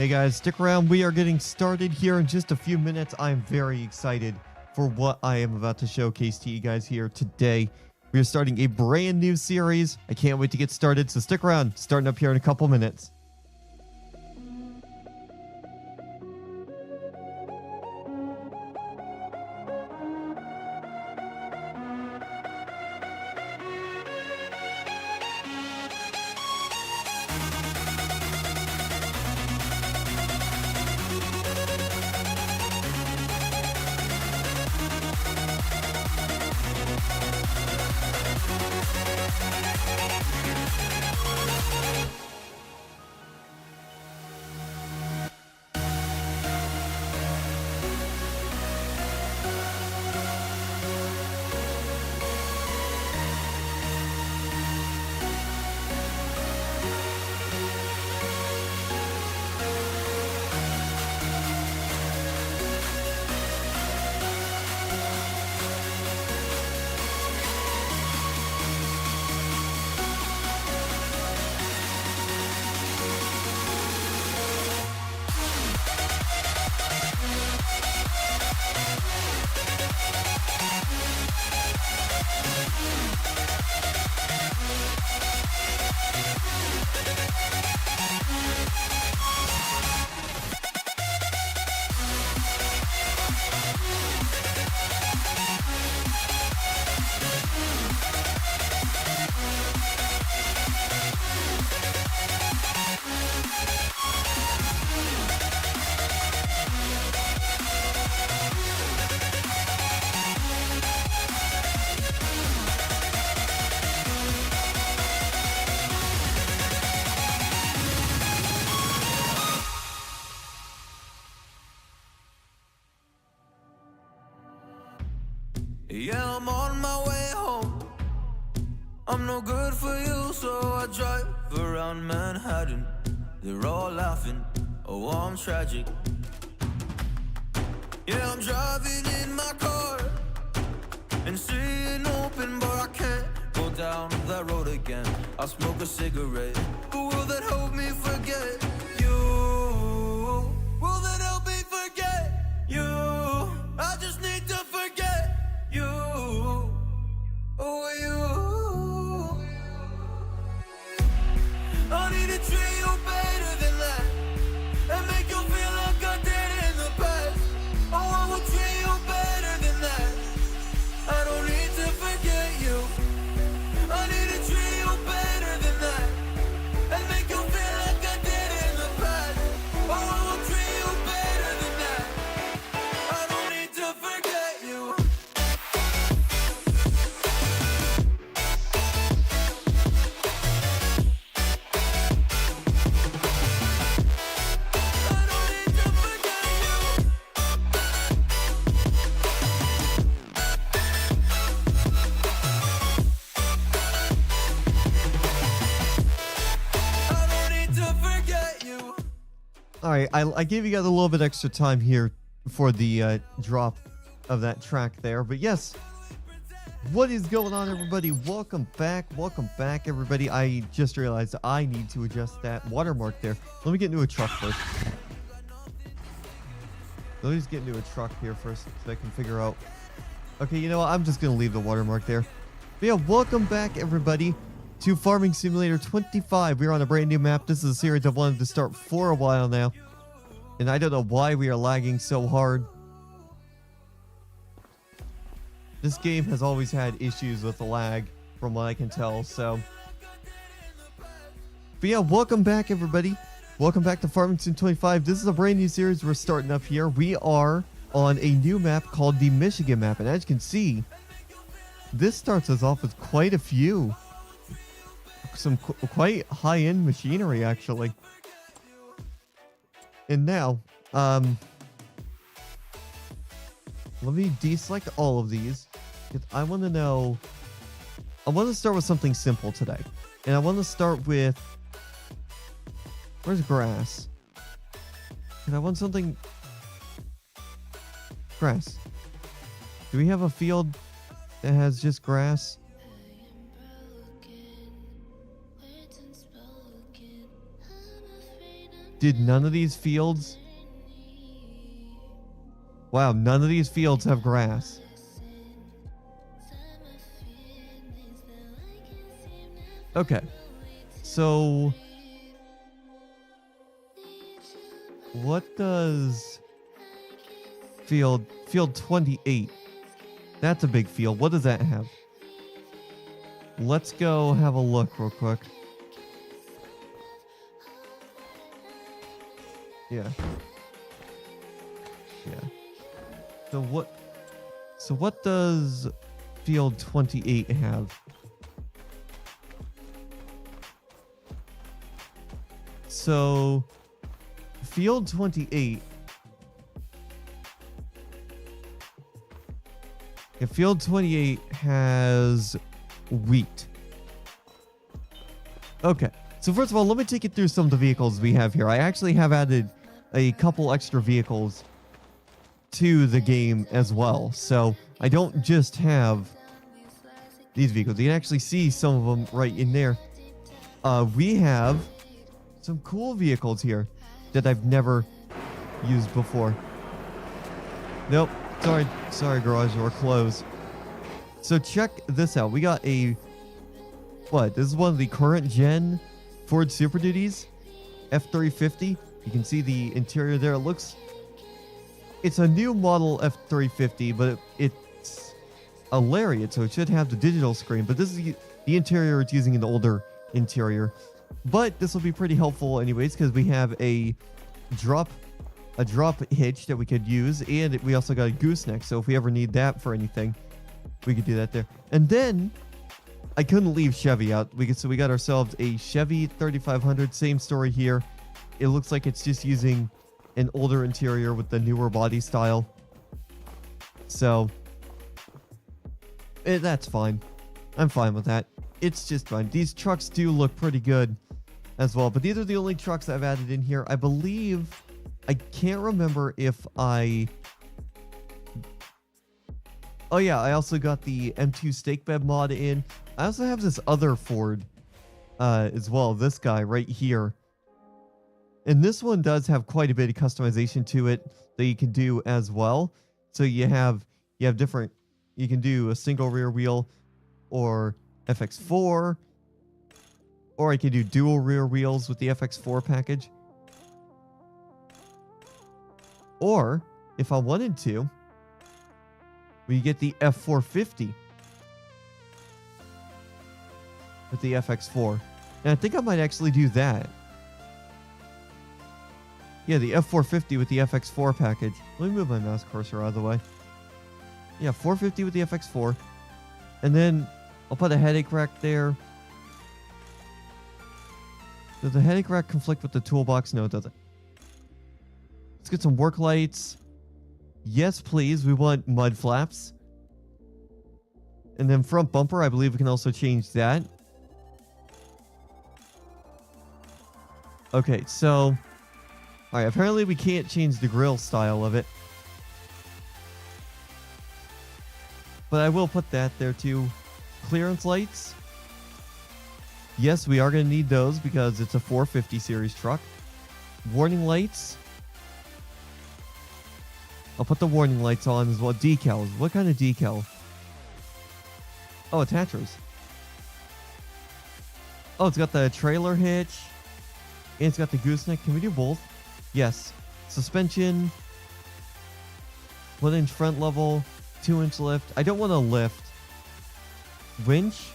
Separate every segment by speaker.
Speaker 1: Hey guys, stick around. We are getting started here in just a few minutes. I am very excited for what I am about to showcase to you guys here today. We are starting a brand new series. I can't wait to get started, so stick around. Starting up here in a couple minutes.
Speaker 2: Yeah, I'm on my way home. I'm no good for you, so I drive around Manhattan. They're all laughing, oh, I'm tragic. Yeah, I'm driving in my car and seeing open, but I can't go down that road again. I'll smoke a cigarette, but will that help me forget you? Will that help me forget you? I just need to forget you, oh you. I need to treat you better than that, and make you feel like I did in the past. Oh, I will treat you better than that. I don't need to forget you. I need to treat you better than that, and make you feel like I did in the past. Oh, I will treat you better than that. I don't need to forget you.
Speaker 1: Alright, I gave you guys a little bit extra time here for the drop of that track there. But yes, what is going on, everybody? Welcome back, everybody. I just realized I need to adjust that watermark there. Let me get into a truck first. Let me just get into a truck here first so I can figure out. Okay, you know what? I'm just going to leave the watermark there. But yeah, welcome back, everybody, to Farming Simulator 25. We're on a brand new map. This is a series I've wanted to start for a while now, and I don't know why we are lagging so hard. This game has always had issues with the lag, from what I can tell, so. But yeah, welcome back, everybody. Welcome back to Farming Sim 25. This is a brand new series we're starting up here. We are on a new map called the Michigan map, and as you can see, this starts us off with quite a few. Some quite high-end machinery, actually. And now, let me deselect all of these, because I want to know. I want to start with something simple today, and I want to start with, where's grass? And I want something, grass. Do we have a field that has just grass? Did none of these fields? Wow, none of these fields have grass. Okay. So what does field 28? That's a big field. What does that have? Let's go have a look real quick. Yeah. Yeah. So what does field 28 have? So field 28. Yeah, field 28 has wheat. Okay. So first of all, let me take you through some of the vehicles we have here. I actually have added a couple extra vehicles to the game as well. So I don't just have these vehicles. You can actually see some of them right in there. We have some cool vehicles here that I've never used before. Nope. Sorry, garage door closed. So check this out. We got a what? This is one of the current gen Ford Super Duties, F350. You can see the interior there. It's a new model F350, but it's a Lariat, so it should have the digital screen. But this is the interior it's using an older interior. But this will be pretty helpful anyways, because we have a drop hitch that we could use, and we also got a gooseneck. So if we ever need that for anything, we could do that there. And then I couldn't leave Chevy out. So we got ourselves a Chevy 3500. Same story here. It looks like it's just using an older interior with the newer body style. So that's fine. I'm fine with that. It's just fine. These trucks do look pretty good as well. But these are the only trucks I've added in here. I believe, I can't remember if I... Oh yeah, I also got the M2 stake bed mod in. I also have this other Ford as well. This guy right here. And this one does have quite a bit of customization to it that you can do as well. So you have different, you can do a single rear wheel or FX4, or I can do dual rear wheels with the FX4 package. Or if I wanted to, we get the F450 with the FX4. And I think I might actually do that. Yeah, the F450 with the FX4 package. Let me move my mouse cursor out of the way. Yeah, 450 with the FX4. And then I'll put a headache rack there. Does the headache rack conflict with the toolbox? No, it doesn't. Let's get some work lights. Yes, please. We want mud flaps. And then front bumper, I believe we can also change that. Okay, so... Alright, apparently we can't change the grill style of it. But I will put that there too. Clearance lights. Yes, we are going to need those because it's a 450 series truck. Warning lights. I'll put the warning lights on as well. Decals. What kind of decal? Oh, attachers. Oh, it's got the trailer hitch. And it's got the gooseneck. Can we do both? Yes. Suspension. 1-inch front level. 2-inch lift. I don't want a lift. Winch.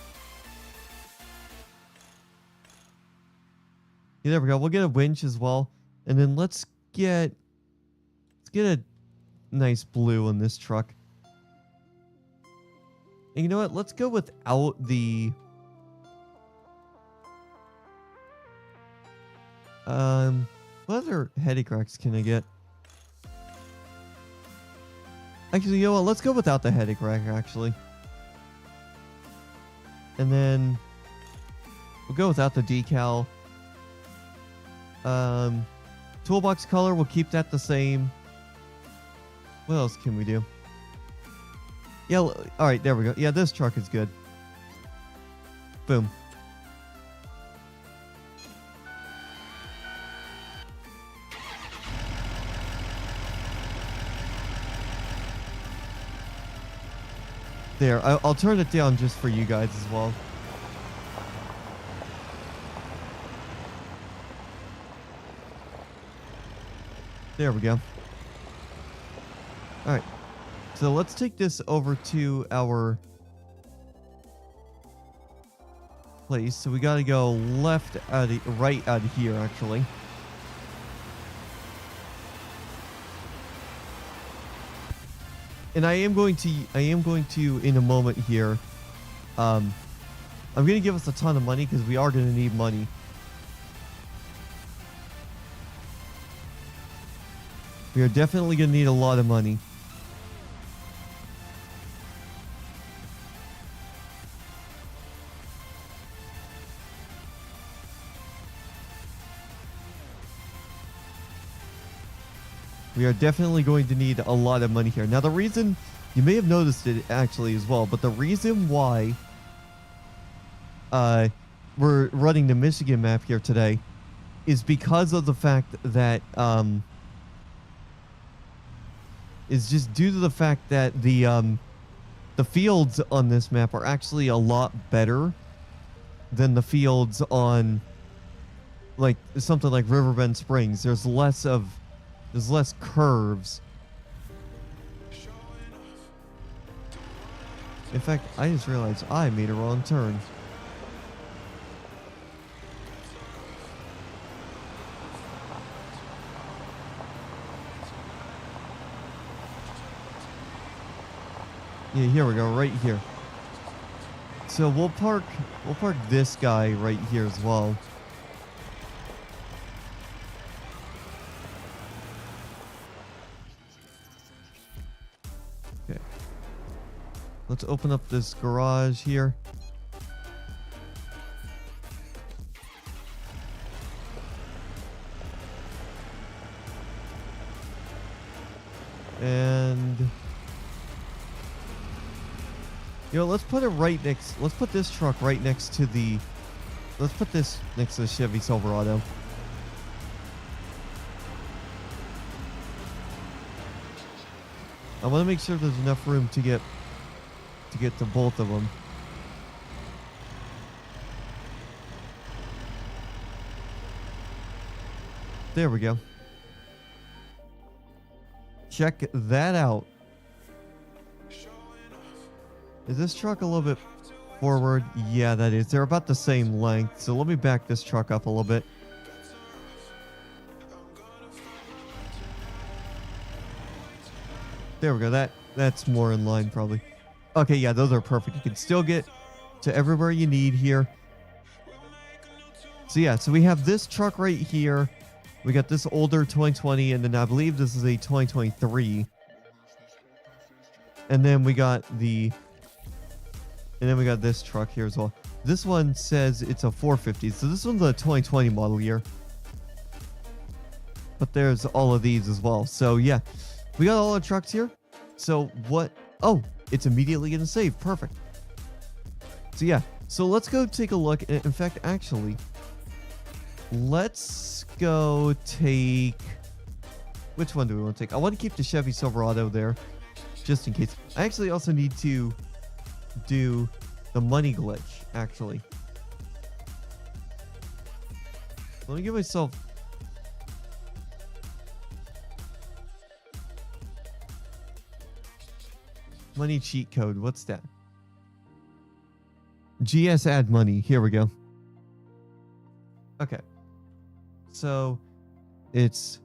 Speaker 1: Yeah, there we go. We'll get a winch as well. And then let's get a nice blue on this truck. And you know what? Let's go without the... What other headache racks can I get? Actually, you know what? Let's go without the headache rack, actually. And then we'll go without the decal. Toolbox color, we'll keep that the same. What else can we do? Yeah, all right, there we go. Yeah, this truck is good. Boom. There, I'll turn it down just for you guys as well. There we go. Alright. So let's take this over to our place. So we gotta go left out of, right out of here, actually. And I am going to in a moment here. I'm gonna give us a ton of money because we are gonna need money. We are definitely gonna need a lot of money. We are definitely going to need a lot of money here. Now, the reason, you may have noticed it actually as well, but the reason why we're running the Michigan map here today is because of the fact that, is just due to the fact that the fields on this map are actually a lot better than the fields on, like, something like Riverbend Springs. There's less curves. In fact, I just realized I made a wrong turn. Yeah, here we go, right here. So we'll park this guy right here as well. Okay. Let's open up this garage here. And you know, let's put this truck right next to the, let's put this next to the Chevy Silverado. I want to make sure there's enough room to get to both of them. There we go. Check that out. Is this truck a little bit forward? Yeah, that is. They're about the same length. So let me back this truck up a little bit. There we go. That's more in line probably. Okay, yeah, those are perfect. You can still get to everywhere you need here. So yeah, so we have this truck right here. We got this older 2020, and then I believe this is a 2023. And then we got this truck here as well. This one says it's a 450. So this one's a 2020 model year. But there's all of these as well. So yeah, we got all the trucks here. So what? Oh, it's immediately going to save. Perfect. So yeah, so let's go take a look. In fact, actually, let's go take, which one do we want to take? I want to keep the Chevy Silverado there just in case. I actually also need to do the money glitch, actually. Let me give myself money cheat code. What's that? GS add money. Here we go. Okay. So it's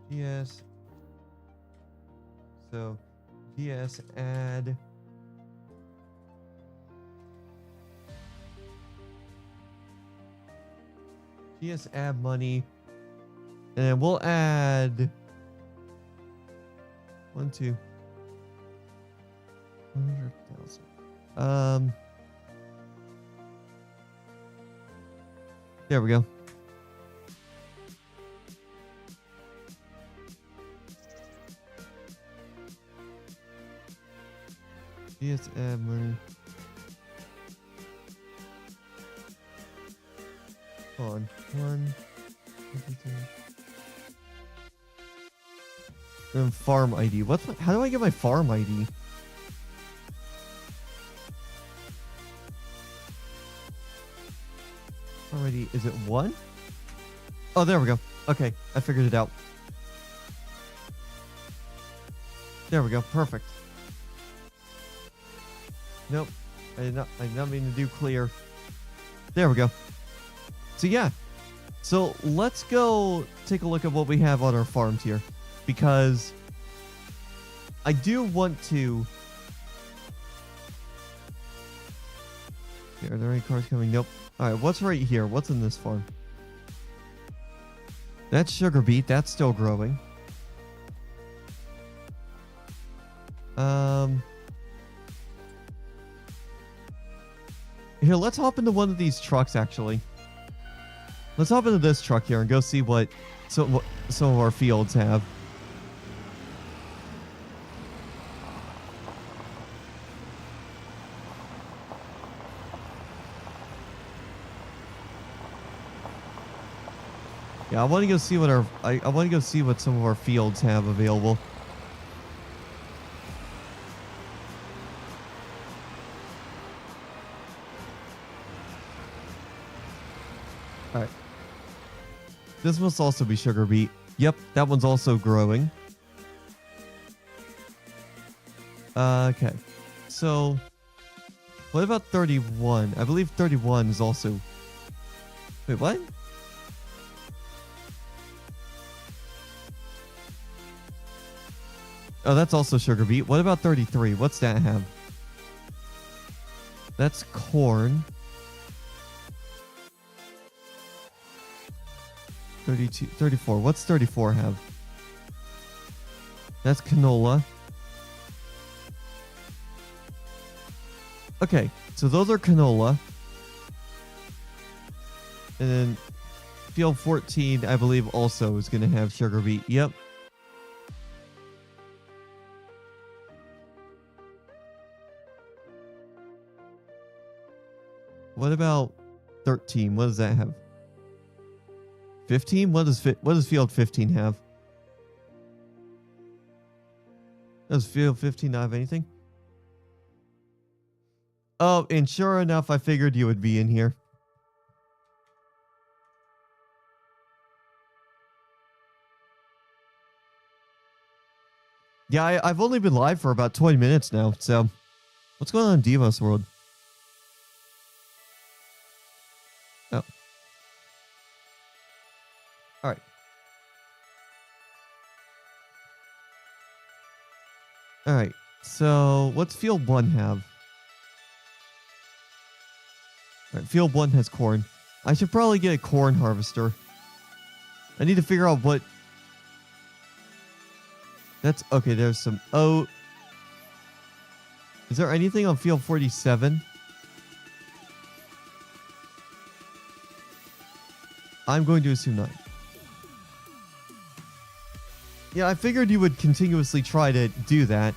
Speaker 1: GS. So GS add. GS add money. And then we'll add 100,000. There we go. GS add money. Hold on. 1, 2, 3. Then farm ID. How do I get my farm ID? already... Is it 1? Oh, there we go. Okay, I figured it out. There we go. Perfect. Nope. I did not mean to do clear. There we go. So yeah. So let's go take a look at what we have on our farms here. Because I do want to... Are there any cars coming? Nope. Alright, what's right here? What's in this farm? That's sugar beet. That's still growing. Here, let's hop into one of these trucks, actually. Let's hop into this truck here and go see what some of our fields have. Yeah, I want to go see what I want to go see what some of our fields have available. All right. This must also be sugar beet. Yep, that one's also growing. Okay. So, what about 31? I believe 31 is also... Wait, what? Oh, that's also sugar beet. What about 33? What's that have? That's corn. 32, 34. What's 34 have? That's canola. Okay, so those are canola. And then field 14, I believe, also is going to have sugar beet. Yep. What about 13? What does that have? 15? What does field 15 have? Does field 15 not have anything? Oh, and sure enough, I figured you would be in here. Yeah, I've only been live for about 20 minutes now, so what's going on in Deimos World? Oh. All right. All right. So, what's field 1 have? All right, field 1 has corn. I should probably get a corn harvester. I need to figure out what... That's... Okay, there's some oat. Is there anything on field 47? I'm going to assume not. Yeah, I figured you would continuously try to do that.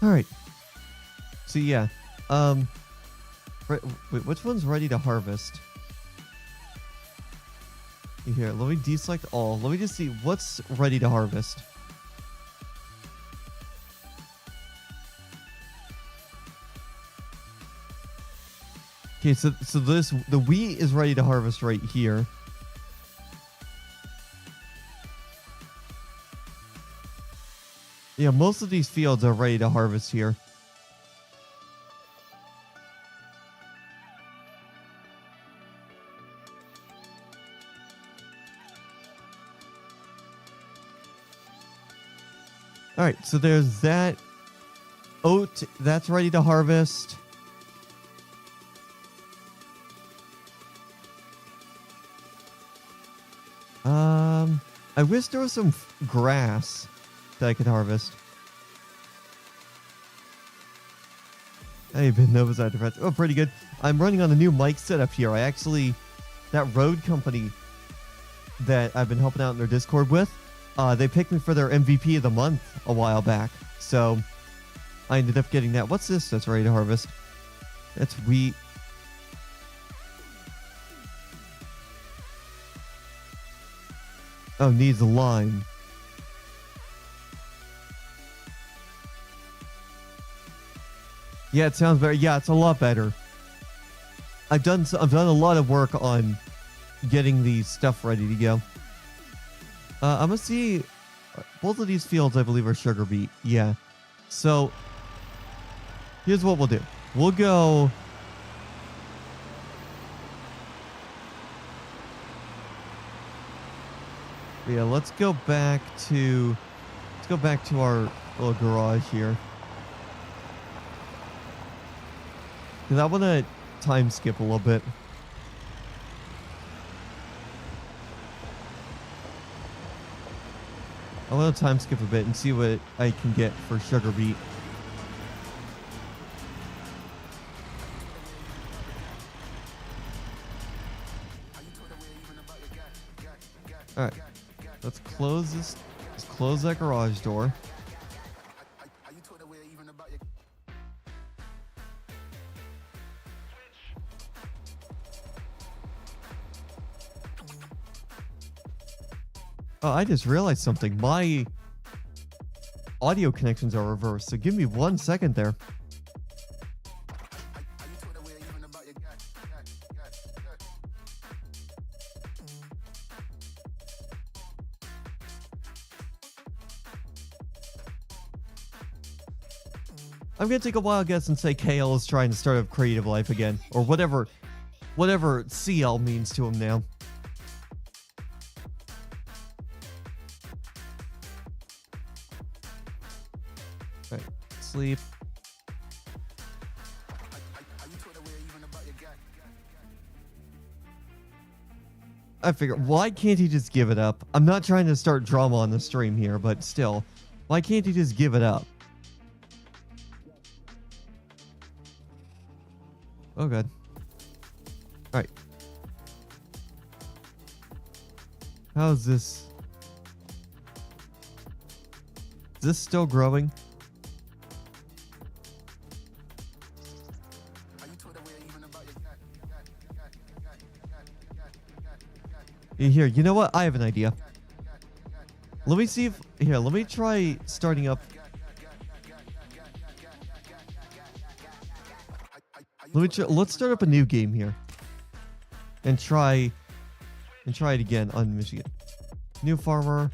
Speaker 1: All right. So yeah, wait, which one's ready to harvest? Here, let me deselect all. Let me just see what's ready to harvest. Okay, so the wheat is ready to harvest right here. Yeah, most of these fields are ready to harvest here. All right, so there's that oat that's ready to harvest. I wish there was some grass that I could harvest. Hey, Ben Nova's out of Oh, pretty good. I'm running on a new mic setup here. That Rode company that I've been helping out in their Discord with, they picked me for their MVP of the month a while back. So I ended up getting that. What's this that's ready to harvest? That's wheat. Oh, needs a line. Yeah, it sounds better. Yeah, it's a lot better. I've done a lot of work on getting the stuff ready to go. I'm gonna see both of these fields, I believe, are sugar beet. Yeah. So here's what we'll do. We'll go. Yeah, let's go back to our little garage here. Because I want to time skip a little bit. I want to time skip a bit and see what I can get for sugar beet. All right, let's close this. Let's close that garage door. Oh, I just realized something. My audio connections are reversed, so give me 1 second there. I'm gonna take a wild guess and say KL is trying to start a creative life again, or whatever CL means to him now. Right, sleep. I figure, why can't he just give it up? I'm not trying to start drama on the stream here, but still, why can't he just give it up? Oh, good. All right. How's this? Is this still growing? Here, you know what? I have an idea. Let me see if... Here, let me try starting up... Let's start up a new game here. And try it again on Michigan. New farmer.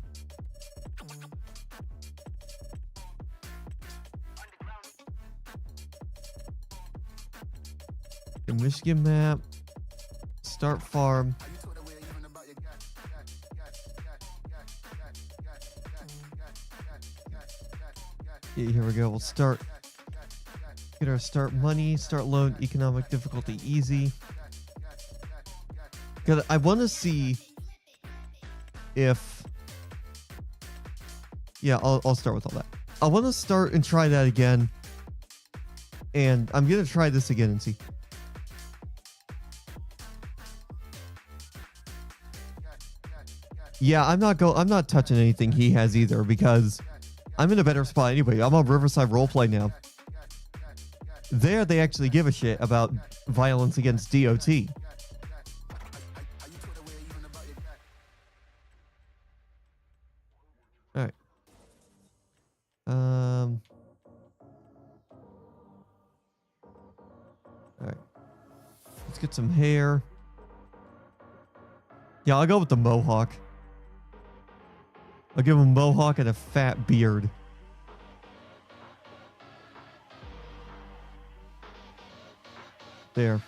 Speaker 1: The Michigan map. Start farm. Yeah, here we go. We'll start. Get our start money, start loan, economic difficulty easy. Cause I want to see if. Yeah, I'll start with all that. I want to start and try that again, and I'm gonna try this again and see. Yeah, I'm not touching anything he has either because I'm in a better spot anyway. I'm on Riverside Roleplay now. There, they actually give a shit about violence against DOT. All right. All right. Let's get some hair. Yeah, I'll go with the mohawk. I'll give him a mohawk and a fat beard. There.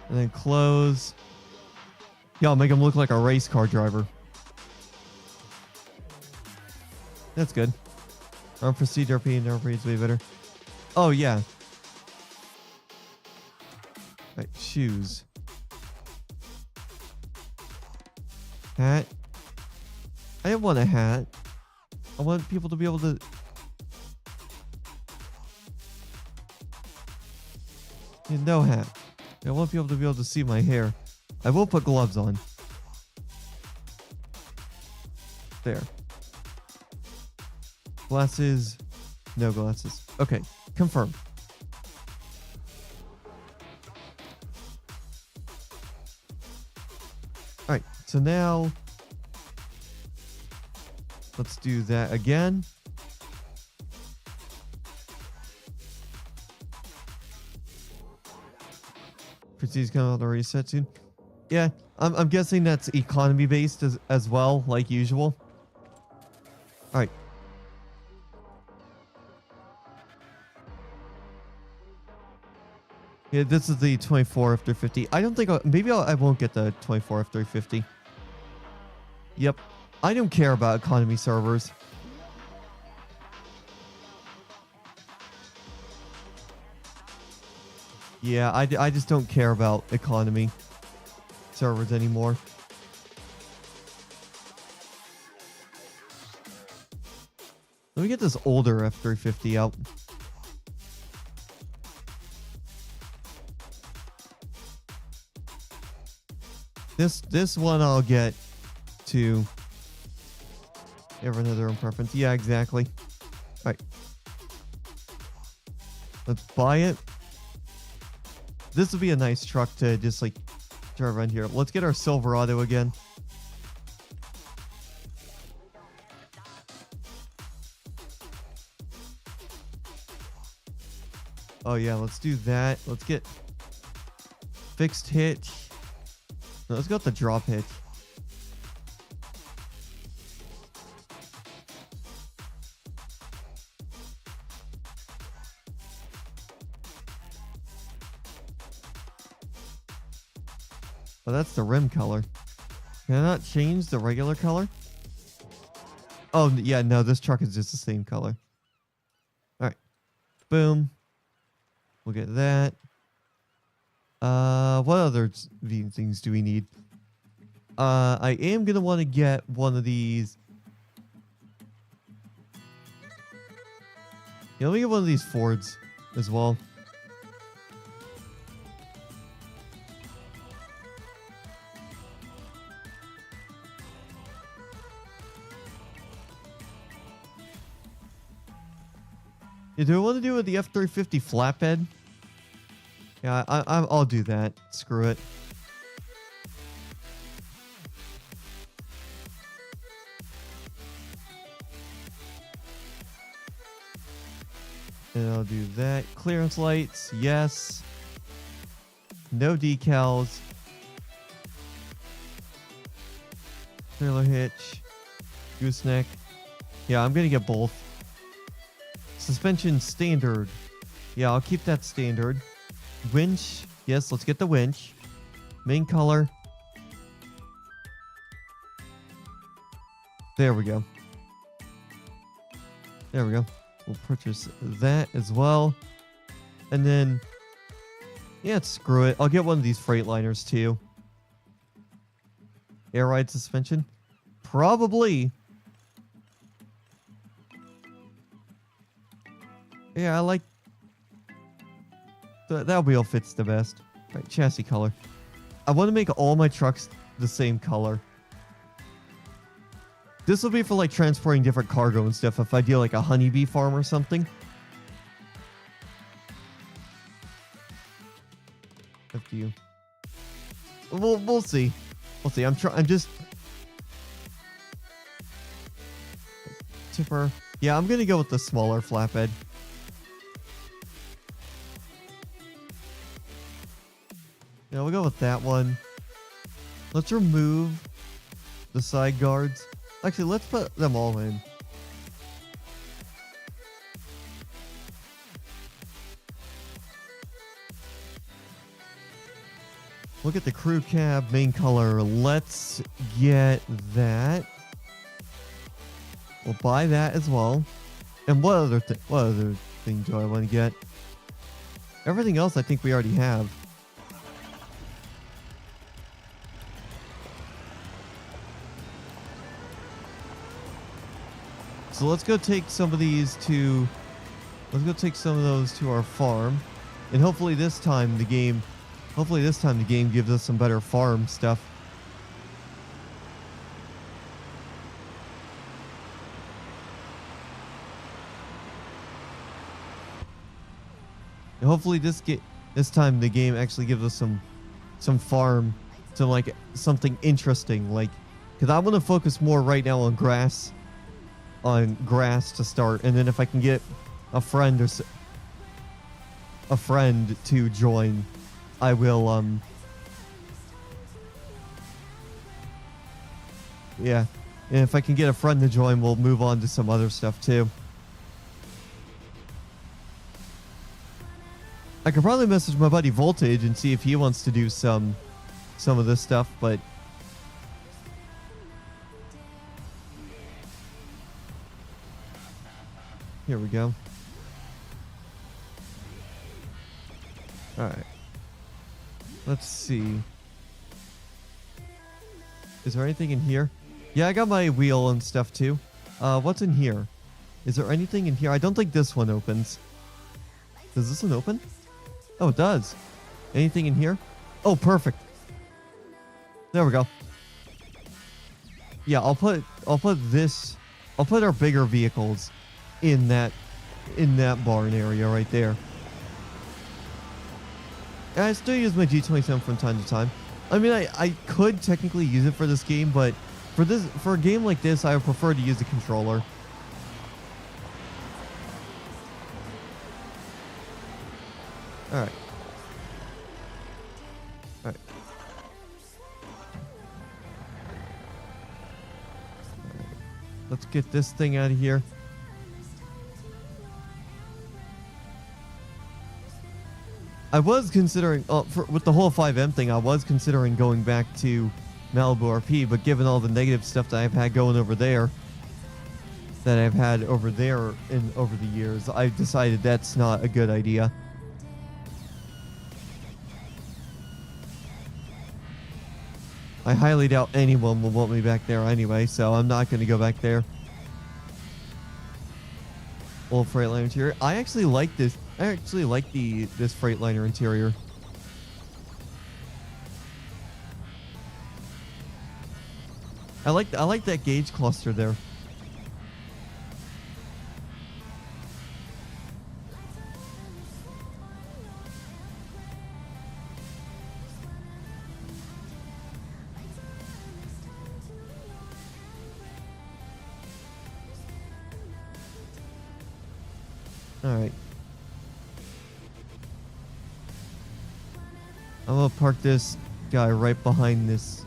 Speaker 1: And then close. Yeah, I'll make him look like a race car driver. That's good. Our procedure RP and RP is way better. Oh, yeah. Right, shoes. Hat. I don't want a hat. I want people to be able to... Yeah, no hat. I want people to be able to see my hair. I will put gloves on. There. Glasses. No glasses. Okay. Confirm. Alright. So now, let's do that again. Prestige coming out the reset soon. Yeah, I'm guessing that's economy based as well, like usual. All right. Yeah, this is the 24 F350. I don't think I won't get the 24 F350. Yep, I don't care about economy servers. Yeah, I just don't care about economy servers anymore. Let me get this older F350 out. This one I'll get to everyone their own preference. Yeah, exactly. All right. Let's buy it. This would be a nice truck to just like drive around here. Let's get our Silverado again. Oh yeah, let's do that. Let's get fixed hitch. No, let's go with the drop hitch. Oh, that's the rim color. Can I not change the regular color? Oh, yeah, no, this truck is just the same color. All right. Boom. We'll get that. What other things do we need? I am going to want to get one of these. Yeah, let me get one of these Fords as well. Yeah, do I want to do it with the F350 flatbed? Yeah, I'll do that. Screw it. And I'll do that. Clearance lights, yes. No decals. Trailer hitch. Gooseneck. Yeah, I'm gonna get both. Suspension standard. Yeah, I'll keep that standard. Winch. Yes, let's get the winch. Main color. There we go. There we go. We'll purchase that as well. And then, yeah, screw it. I'll get one of these Freightliners too. Air ride suspension? Probably. Yeah, I like that wheel fits the best. Right, chassis color. I want to make all my trucks the same color. This will be for like transporting different cargo and stuff if I do like a honeybee farm or something. Up to you. We'll see. We'll see. I'm just tipper. Yeah, I'm gonna go with the smaller flatbed. Yeah, we'll go with that one. Let's remove the side guards. Actually, let's put them all in. Look at the crew cab main color. Let's get that. We'll buy that as well. And what other thing do I want to get? Everything else I think we already have. So let's go take some of these to, let's go take some of those to our farm, and hopefully this time the game gives us some better farm stuff. And hopefully this time the game actually gives us some farm, some like something interesting, like, because I want to focus more right now on grass to start, and then if I can get a friend to join, I will yeah, and if I can get a friend to join, we'll move on to some other stuff too. I could probably message my buddy Voltage and see if he wants to do some of this stuff, but here we go. Alright. Let's see. Is there anything in here? Yeah, I got my wheel and stuff too. What's in here? Is there anything in here? I don't think this one opens. Does this one open? Oh, it does. Anything in here? Oh, perfect. There we go. Yeah, I'll put our bigger vehicles in that barn area right there. And I still use my G27 from time to time. I mean, I could technically use it for this game, but for a game like this, I would prefer to use the controller. Alright. Alright. Let's get this thing out of here. I was considering, with the whole 5M thing, I was considering going back to Malibu RP, but given all the negative stuff that I've had over the years, I've decided that's not a good idea. I highly doubt anyone will want me back there anyway, so I'm not going to go back there. Old Freightliner interior. I actually like this. I actually like this Freightliner interior. I like that gauge cluster there. All right. I'm gonna park this guy right behind this.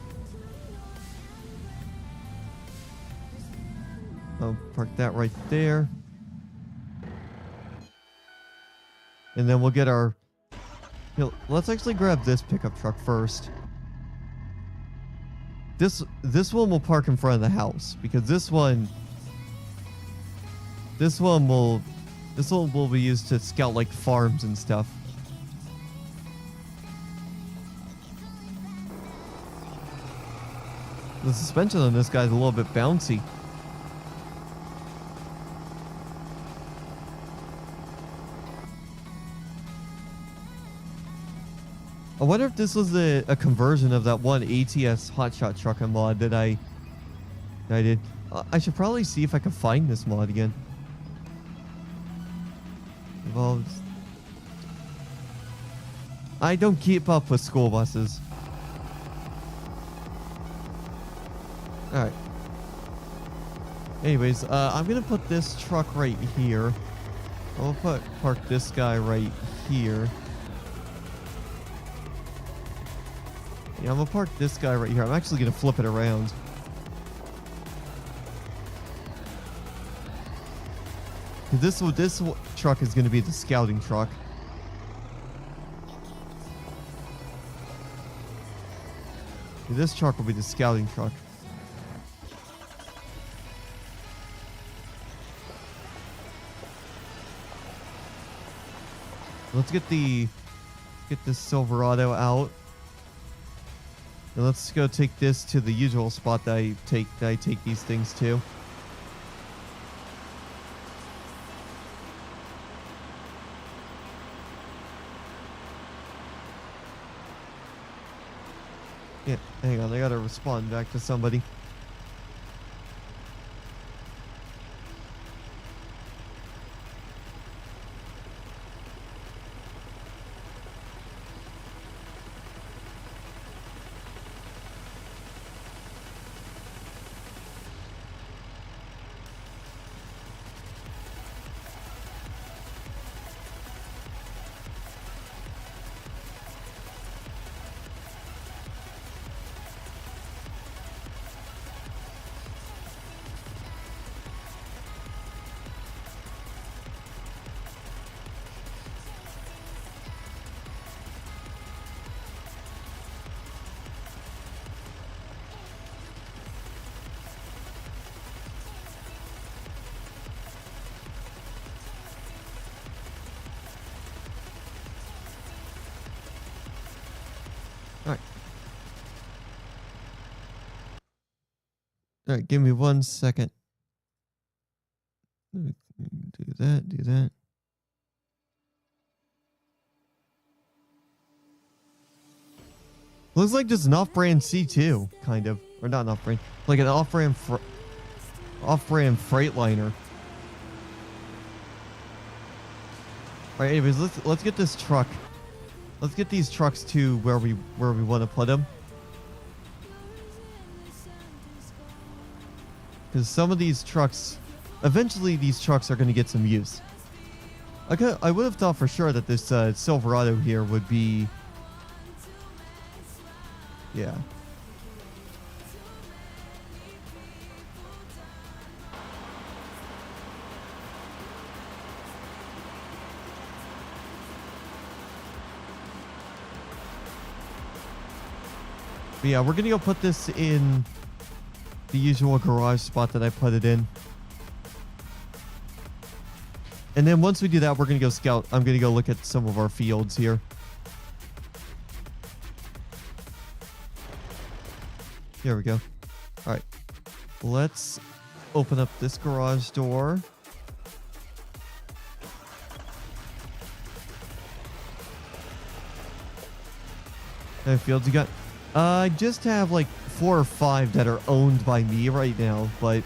Speaker 1: I'll park that right there. And then we'll get our... let's actually grab this pickup truck first. This one will park in front of the house, because this one will be used to scout like farms and stuff. The suspension on this guy is a little bit bouncy. I wonder if this was a conversion of that one ATS hotshot truck mod that I did. I should probably see if I can find this mod again. Evolved. I don't keep up with school buses. Alright. Anyways, I'm gonna put this truck right here. I'll park this guy right here. Yeah, I'm gonna park this guy right here. I'm actually gonna flip it around. This truck is gonna be the scouting truck. This truck will be the scouting truck. Let's get this Silverado out. And let's go take this to the usual spot that I take these things to. Yeah, hang on, I gotta respond back to somebody. All right, give me 1 second. Do that, do that. Looks like just an off-brand C2, kind of. Or not an off-brand, like an off-brand Freightliner. Alright, anyways, let's get this truck. Let's get these trucks to where we want to put them. Because some of these trucks, eventually these trucks are going to get some use. I would have thought for sure that this Silverado here would be... Yeah. But yeah, we're going to go put this in the usual garage spot that I put it in. And then once we do that, we're going to go scout. I'm going to go look at some of our fields here. Here we go. All right. Let's open up this garage door. How many fields you got? I just have like 4 or 5 that are owned by me right now, but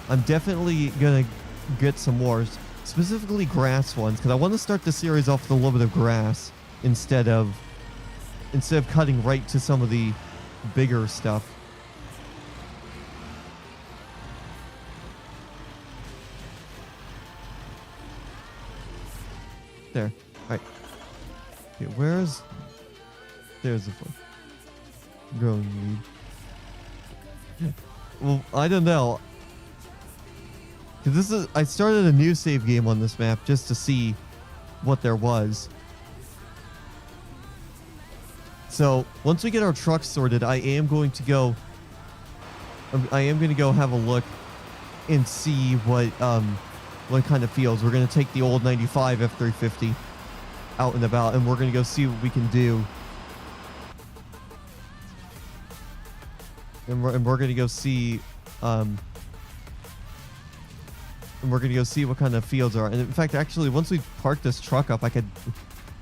Speaker 1: I'm definitely gonna get some more, specifically grass ones, because I want to start the series off with a little bit of grass instead of cutting right to some of the bigger stuff. There. All right. Okay, there's the one. Growing weed. Well, I don't know. 'Cause I started a new save game on this map just to see what there was. So once we get our trucks sorted, I am going to go have a look and see what kind of fields. We're going to take the old 95 F350 out and about, and we're going to go see what we can do. And we're going to go see what kind of fields are. And in fact, actually, once we park this truck up,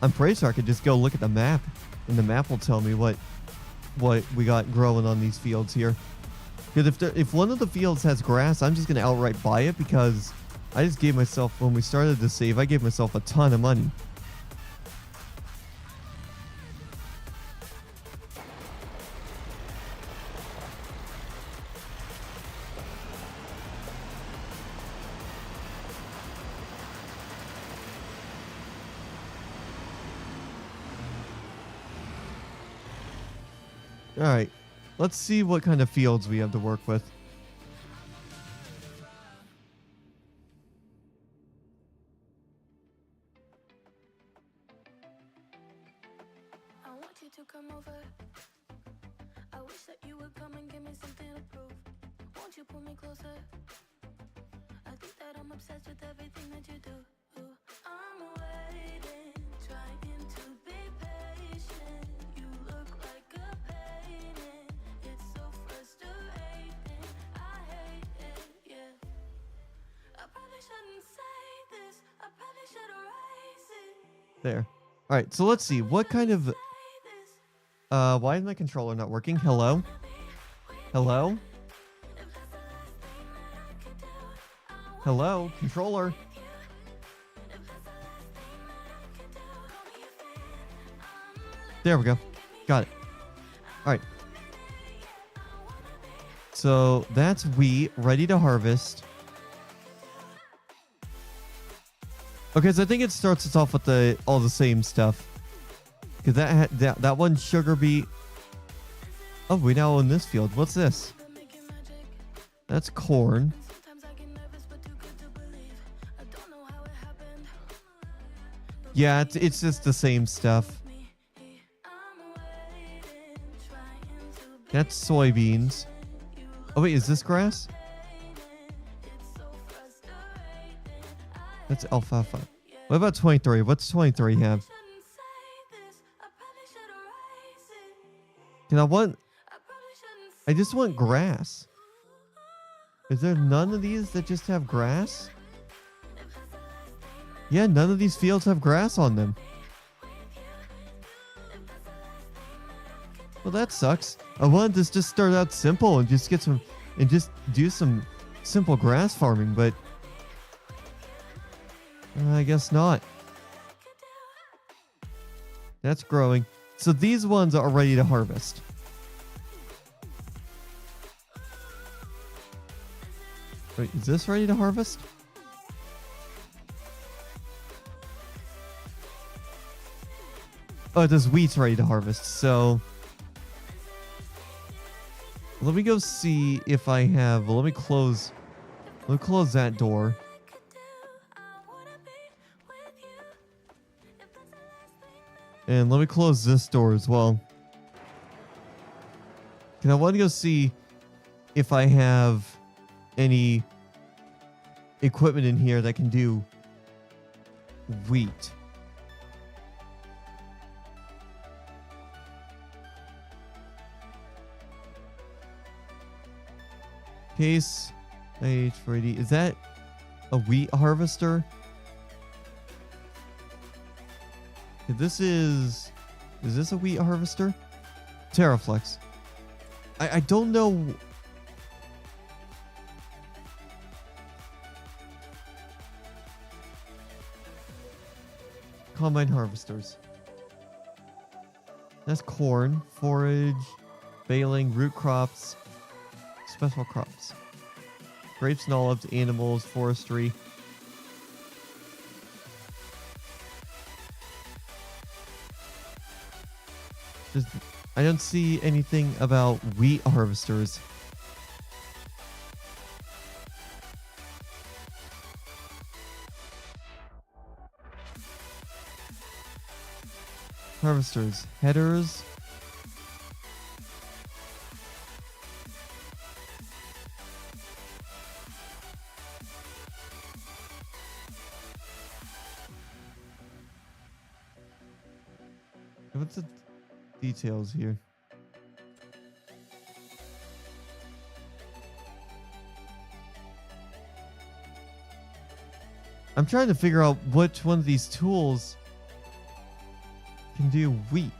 Speaker 1: I'm pretty sure I could just go look at the map, and the map will tell me what we got growing on these fields here. Because if one of the fields has grass, I'm just going to outright buy it, because I just gave myself, when we started the save, I gave myself a ton of money. All right, let's see what kind of fields we have to work with.
Speaker 3: I want you to come over. I wish that you would come and give me something to prove. Won't you pull me closer? I think that I'm obsessed with everything that you do. I'm waiting, trying to be patient. You look like a painting. It's so frustrating. I hate it, yeah. I probably shouldn't say this. I probably should erase it.
Speaker 1: There. All right, so let's see what kind of. Why is my controller not working? Hello? Hello? Hello? Controller? There we go. Got it. All right. So that's wheat ready to harvest. Okay, so I think it starts us off with all the same stuff. Because that one sugar beet. Oh, we now own this field. What's this? That's corn. Yeah, it's just the same stuff. That's soybeans. Oh wait, is this grass? That's alfalfa. What about 23? What's 23 have? I just want grass. Is there none of these that just have grass? Yeah, none of these fields have grass on them. Well, that sucks. I wanted to just start out simple and just get some, and just do some simple grass farming, but I guess not. That's growing. So these ones are ready to harvest. Wait, is this ready to harvest? Oh, this wheat's ready to harvest. So let me go see if I have. Let me close that door. And let me close this door as well. And I want to go see if I have any equipment in here that can do wheat. Case H480. Is that a wheat harvester? Is this a wheat harvester? Terraflex. I don't know. Combine harvesters. That's corn, forage, baling, root crops, special crops. Grapes and olives, animals, forestry. I don't see anything about wheat harvesters. Harvesters, headers. What's the details here? I'm trying to figure out which one of these tools can do wheat.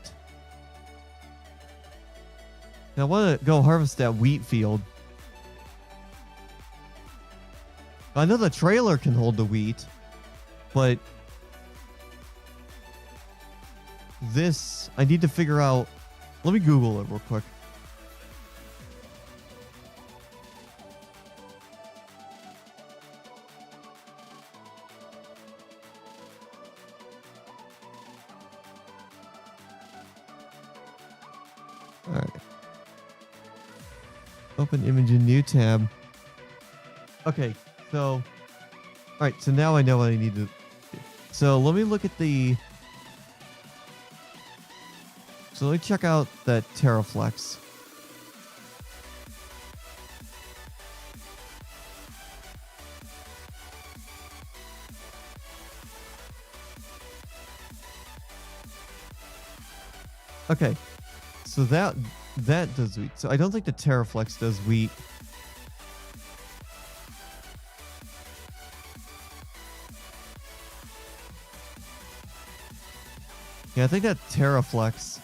Speaker 1: Now I want to go harvest that wheat field. I know the trailer can hold the wheat, but this, I need to figure out. Let me Google it real quick. All right. Open image in new tab. Okay, so all right, so now I know what I need to do. So let me look at the. So let me check out that Terraflex. Okay, so that does wheat. So I don't think the Terraflex does wheat. Yeah, I think that Terraflex.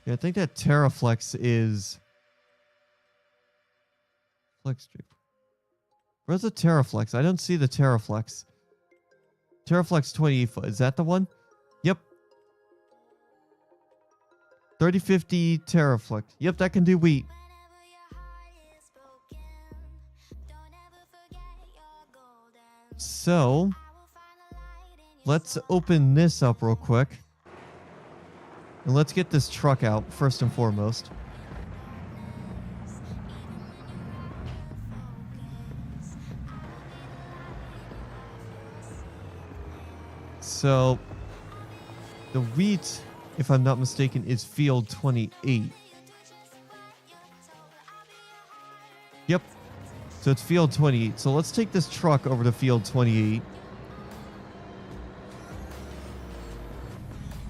Speaker 1: Yeah, I think that Terraflex is Flex Strip. Where's the Terraflex? I don't see the Terraflex. Terraflex 28 foot. Is that the one? Yep. 3050 Terraflex. Yep, that can do wheat. So, let's open this up real quick. And let's get this truck out first and foremost. So, the wheat, if I'm not mistaken, is field 28. Yep. So it's field 28. So let's take this truck over to field 28.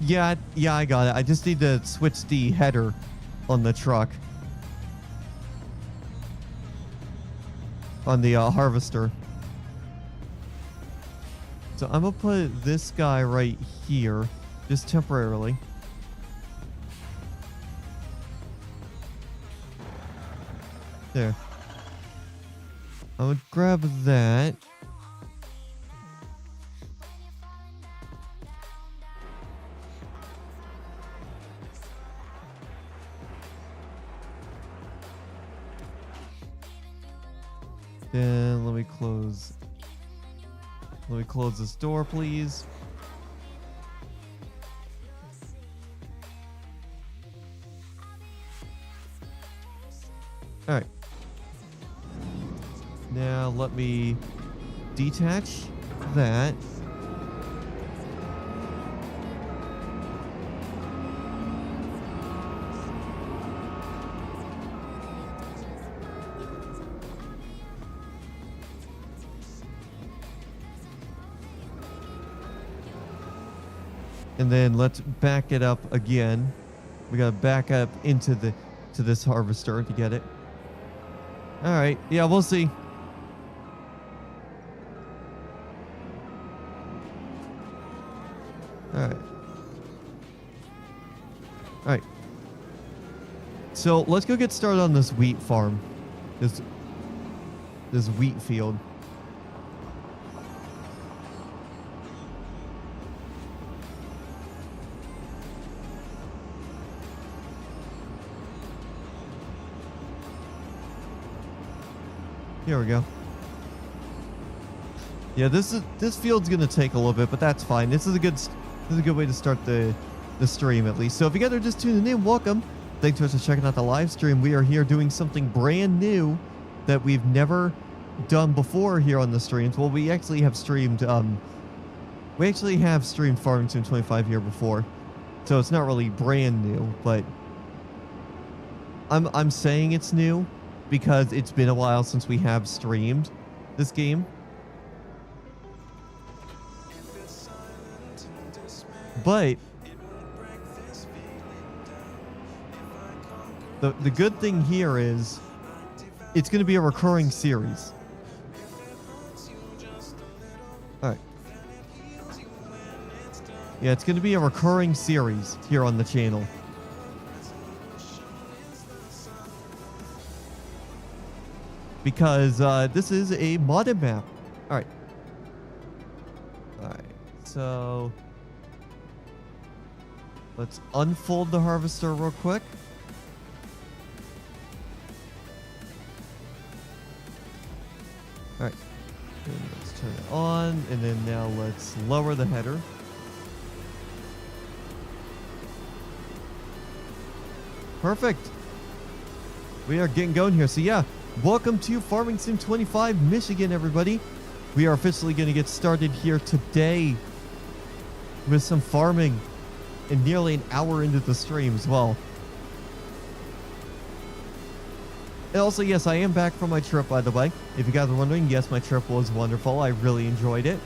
Speaker 1: Yeah, I got it. I just need to switch the header on the truck. On the harvester. So I'm gonna put this guy right here, just temporarily. There. I would grab that. Then let me close. Let me close this door, please. All right. Now let me detach that. And then let's back it up again. We gotta back up into this harvester to get it. All right, yeah, we'll see. All right. All right. So let's go get started on this wheat farm. This wheat field. Here we go. Yeah, this field's gonna take a little bit, but that's fine. This is a good way to start the stream at least. So if you guys are just tuning in, welcome. Thanks for checking out the live stream. We are here doing something brand new that we've never done before here on the streams. Well, we actually have streamed Farming Sim 25 here before, so it's not really brand new, but I'm saying it's new because it's been a while since we have streamed this game. But the good thing here is it's going to be a recurring series. All right. Yeah, it's going to be a recurring series here on the channel. Because this is a modded map. All right. All right. So let's unfold the harvester real quick. All right. And let's turn it on, and then now let's lower the header. Perfect. We are getting going here. So yeah. Welcome to Farming Sim 25 Michigan, everybody. We are officially going to get started here today with some farming and nearly an hour into the stream as well. And also, yes, I am back from my trip, by the way. If you guys are wondering, yes, my trip was wonderful. I really enjoyed it.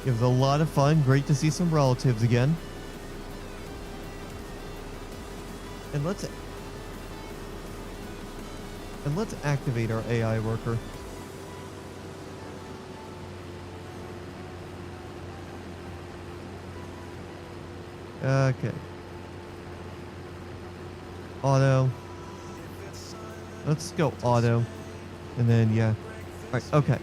Speaker 1: It was a lot of fun. Great to see some relatives again. And let's activate our AI worker. Okay. Auto. Let's go auto. And then, yeah. All right, okay.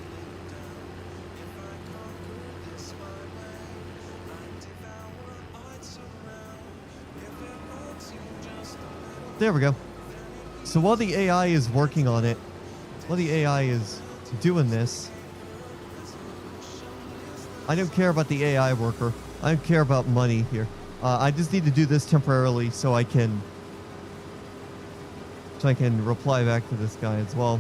Speaker 1: There we go. So while the AI is working on it, while the AI is doing this, I don't care about the AI worker. I don't care about money here. I just need to do this temporarily so I can reply back to this guy as well.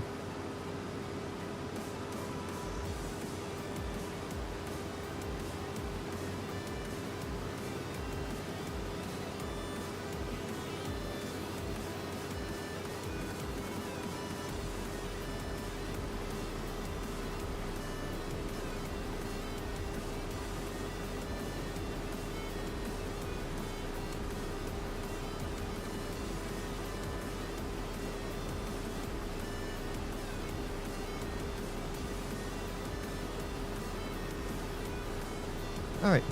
Speaker 1: All right.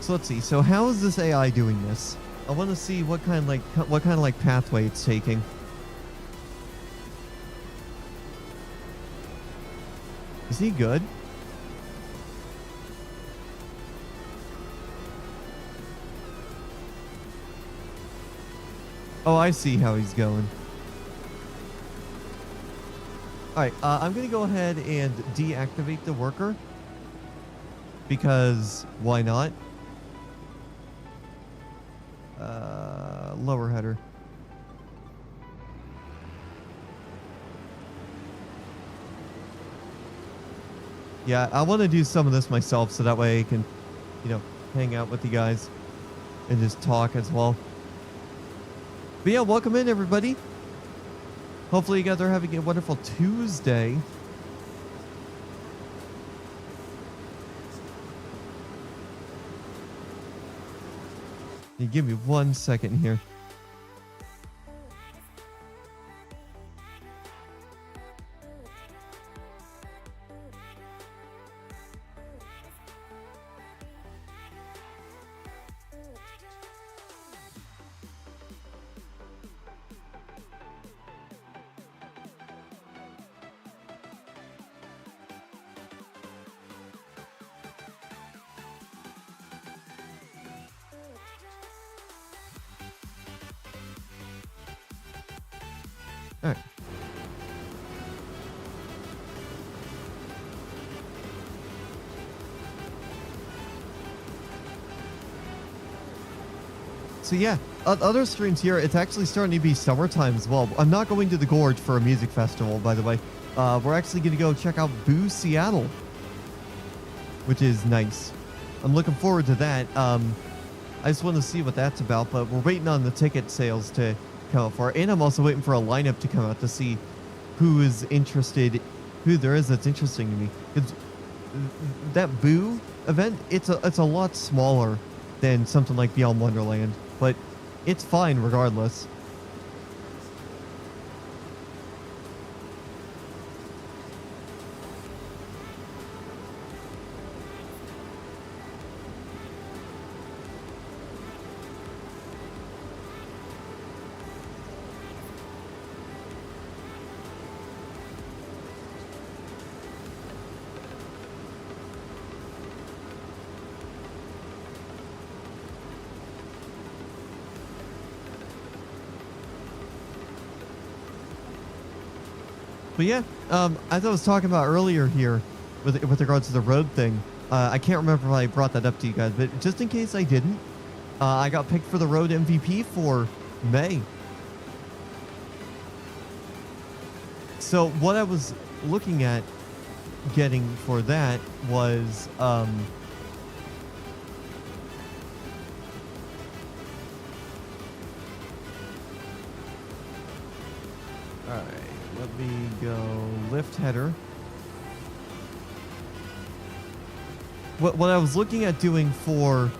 Speaker 1: So let's see. So how is this AI doing this? I want to see what kind of like pathway it's taking. Is he good? Oh, I see how he's going. Alright, I'm going to go ahead and deactivate the worker. Because, why not? Lower header. Yeah, I want to do some of this myself so that way I can, hang out with you guys and just talk as well. But yeah, welcome in everybody. Hopefully you guys are having a wonderful Tuesday. You give me 1 second here. All right. So yeah, other streams here, it's actually starting to be summertime as well. I'm not going to the Gorge for a music festival, by the way. We're actually going to go check out Boo Seattle, which is nice. I'm looking forward to that. I just want to see what that's about, but we're waiting on the ticket sales to come out for it. And I'm also waiting for a lineup to come out to see who is interested, who there is that's interesting to me. Because that Boo event, it's a lot smaller than something like Beyond Wonderland, but it's fine regardless. But yeah, as I was talking about earlier here, with regards to the road thing, I can't remember if I brought that up to you guys, but just in case I didn't, I got picked for the road MVP for May. So what I was looking at getting for that was, alright, let me go lift header. What I was looking at doing for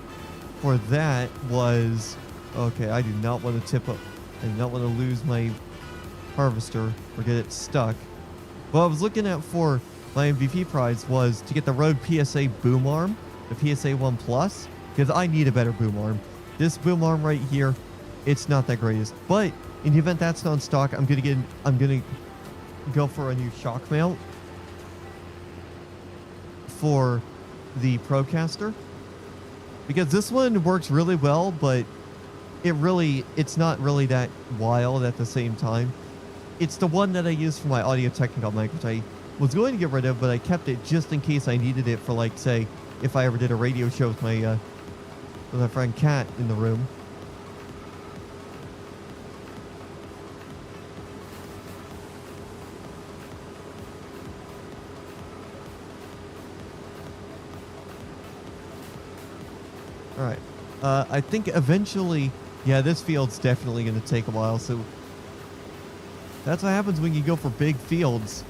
Speaker 1: that was, okay, I do not want to tip up, I do not want to lose my harvester or get it stuck. What I was looking at for my MVP prize was to get the Rode PSA boom arm, the PSA 1 Plus, because I need a better boom arm. This boom arm right here, it's not that greatest. But in the event that's not in stock, I'm gonna go for a new shock mount for the Procaster, because this one works really well, but it's not really that wild at the same time. It's the one that I use for my Audio Technica mic, which I was going to get rid of, but I kept it just in case I needed it for, like, say, if I ever did a radio show with my friend Kat in the room. All right. I think eventually, yeah, this field's definitely going to take a while, so that's what happens when you go for big fields.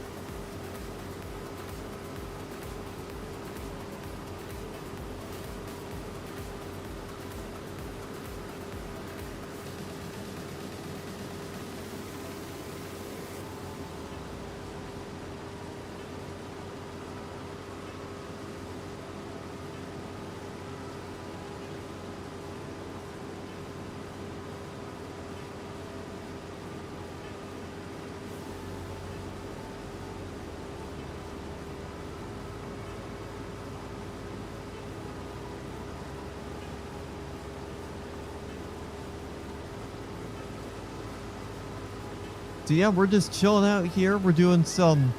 Speaker 1: So yeah, we're just chilling out here. We're doing some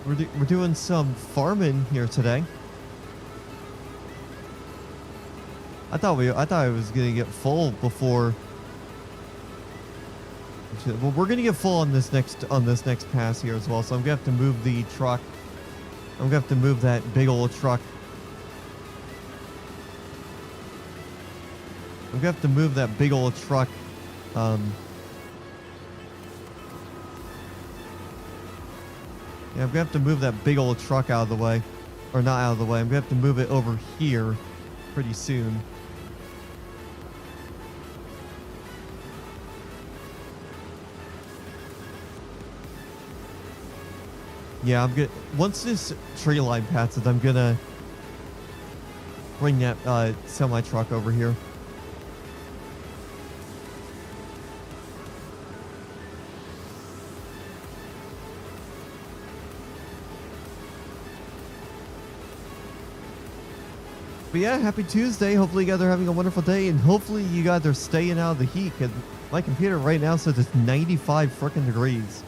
Speaker 1: we're doing some farming here today. I thought I was gonna get full before. Well, we're gonna get full on this next pass here as well. So I'm gonna have to move the truck. I'm gonna have to move that big old truck. I'm gonna have to move that big old truck. Yeah, I'm gonna have to move that big old truck out of the way. Or not out of the way. I'm gonna have to move it over here pretty soon. Yeah, I'm good. Once this tree line passes, I'm gonna bring that semi truck over here. But yeah, happy Tuesday. Hopefully you guys are having a wonderful day, and hopefully you guys are staying out of the heat, because my computer right now says it's 95 freaking degrees.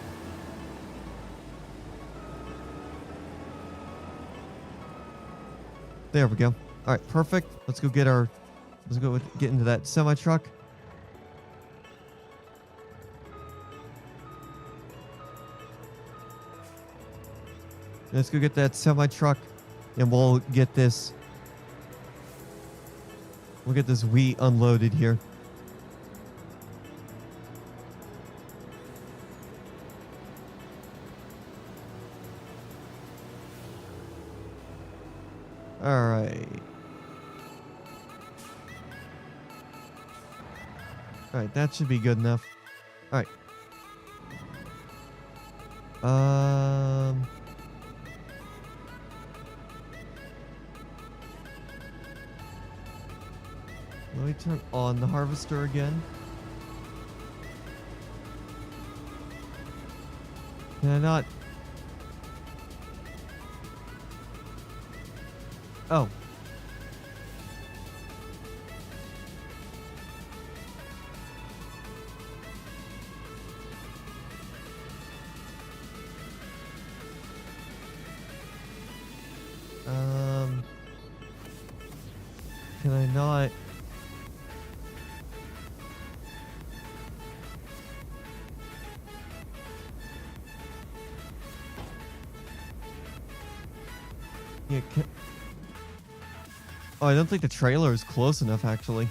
Speaker 1: There we go. All right, perfect. Let's go get into that semi truck. Let's go get that semi truck, and we'll get this wheat unloaded here. All right. All right, that should be good enough. All right. Let me turn on the harvester again. Can I not? Oh. Can I not? Yeah, oh, I don't think the trailer is close enough, actually.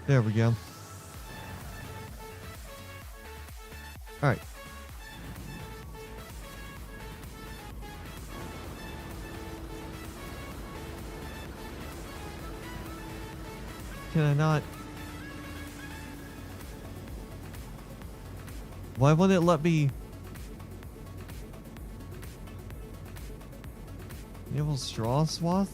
Speaker 1: There we go. All right. Can I not? Why won't it let me? Enable straw swath?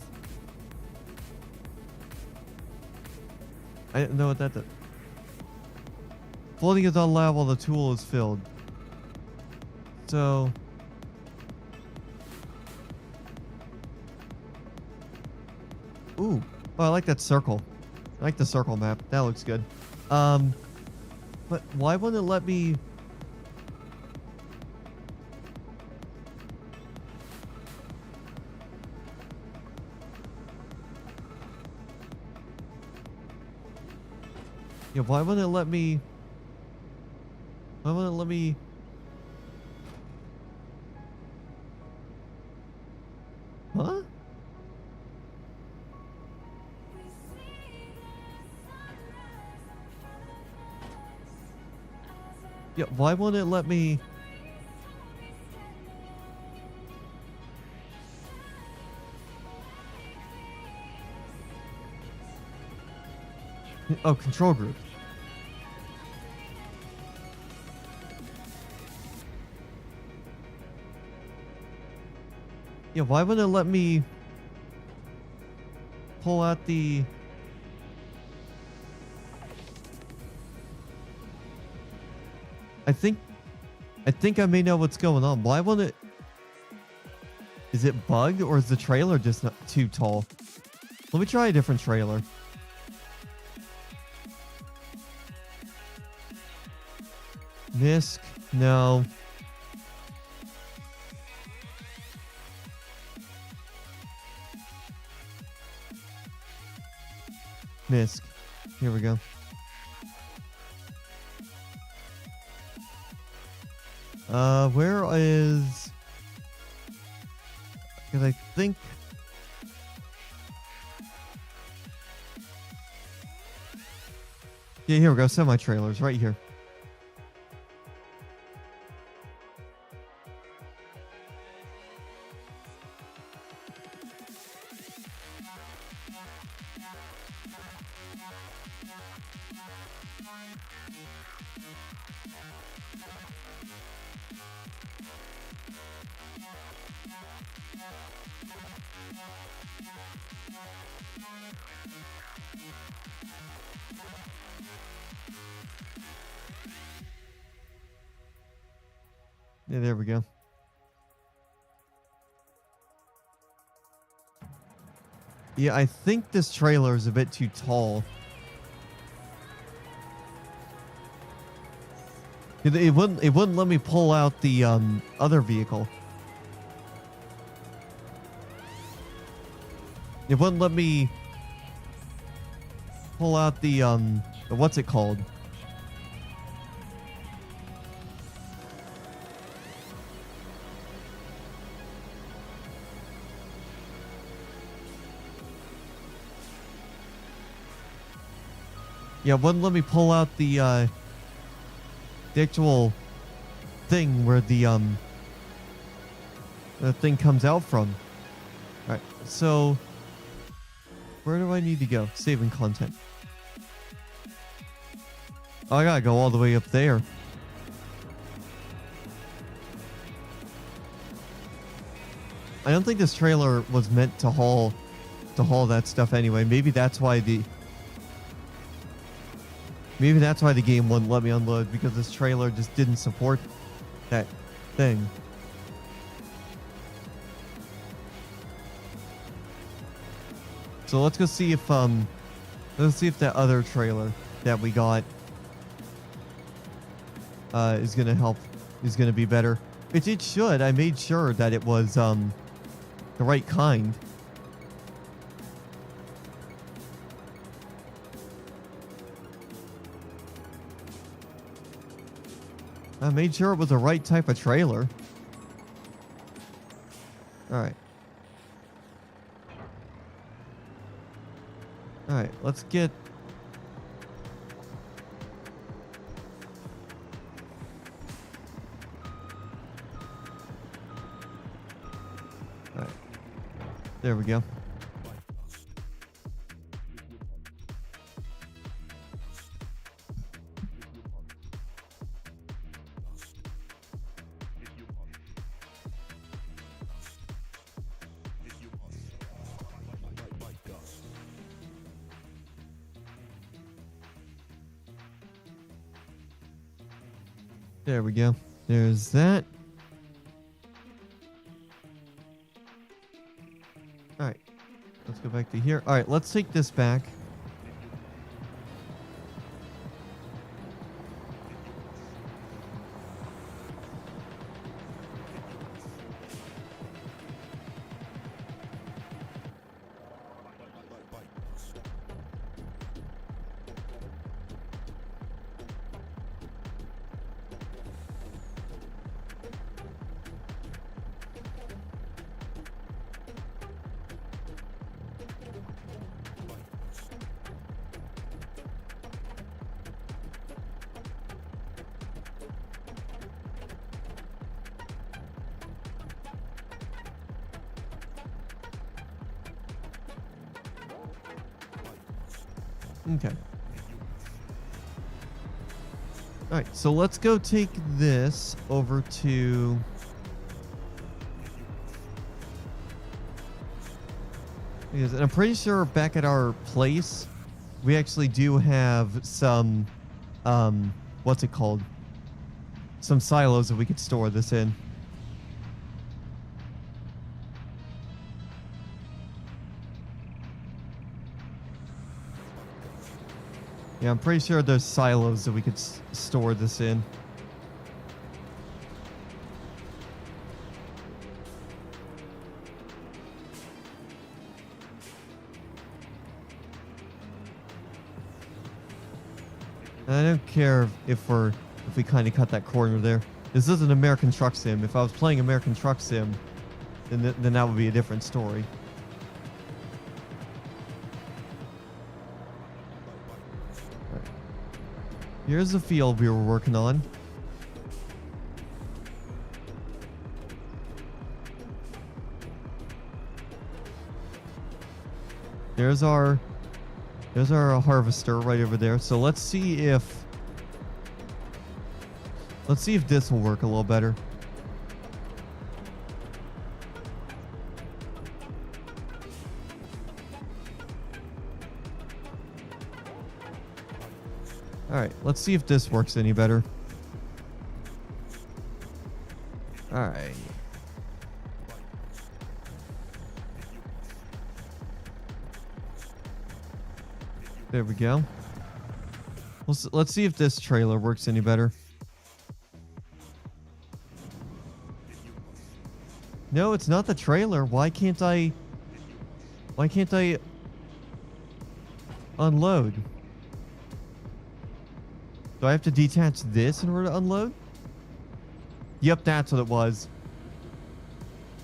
Speaker 1: I didn't know what that did. Floating is not allowed while the tool is filled. So... Ooh. Oh, I like that circle. I like the circle map. That looks good. But why wouldn't it let me... Yeah, why wouldn't it let me... Why wouldn't it let me... Huh? Yeah, why won't it let me... Oh, control group. Yeah, why wouldn't it let me pull out the... I think I may know what's going on. Why won't it... Is it bugged or is the trailer just not too tall? Let me try a different trailer. Misk, no. Misk. Here we go. Where is... Because I think... Yeah, here we go. Semi-trailers right here. Yeah, there we go. Yeah, I think this trailer is a bit too tall. It wouldn't let me pull out the other vehicle. It wouldn't let me pull out the what's it called? Yeah, it wouldn't let me pull out the actual thing where the thing comes out from. Alright, so where do I need to go? Saving content. Oh, I gotta go all the way up there. I don't think this trailer was meant to haul that stuff anyway. Maybe that's why the game wouldn't let me unload, because this trailer just didn't support that thing. So let's go see if that other trailer that we got is gonna help, is gonna be better. It should. I made sure that it was the right kind. I made sure it was the right type of trailer. Alright. Alright, let's get... Alright. There we go. There we go. There's that. Alright. Let's go back to here. Alright, let's take this back. Okay. Alright, so let's go take this over to... Because I'm pretty sure back at our place, we actually do have some, what's it called? Some silos that we could store this in. Yeah, I'm pretty sure there's silos that we could store this in. And I don't care if we kind of cut that corner there. This is an American Truck Sim. If I was playing American Truck Sim, then that would be a different story. Alright. Here's the field we were working on. There's our harvester right over there. So let's see if this will work a little better. All right, let's see if this works any better. All right. There we go. Let's see if this trailer works any better. No, it's not the trailer. Why can't I unload? Do I have to detach this in order to unload? Yep, that's what it was.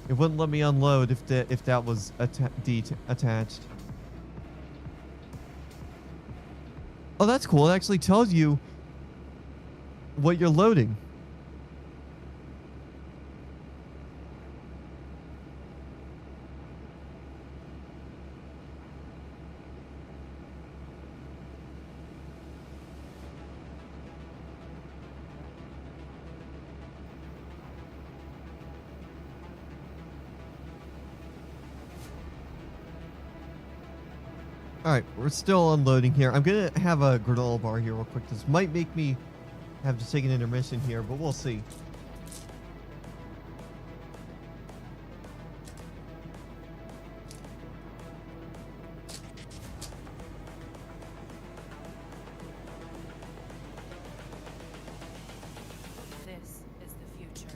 Speaker 1: It wouldn't let me unload if that was attached. Oh, that's cool. It actually tells you what you're loading. All right, we're still unloading here. I'm gonna have a granola bar here real quick. This might make me have to take an intermission here, but we'll see.
Speaker 4: This is the future.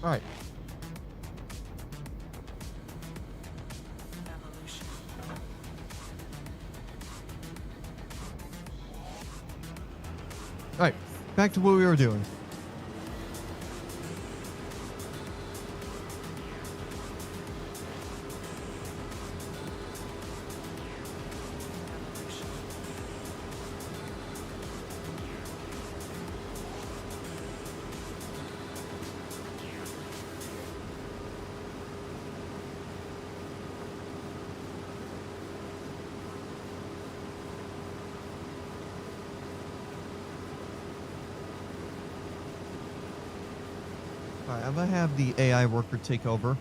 Speaker 1: All right.
Speaker 4: Evolution.
Speaker 1: All right, back to what we were doing.
Speaker 4: Evolution.
Speaker 1: All right, I'm gonna have the AI worker take over.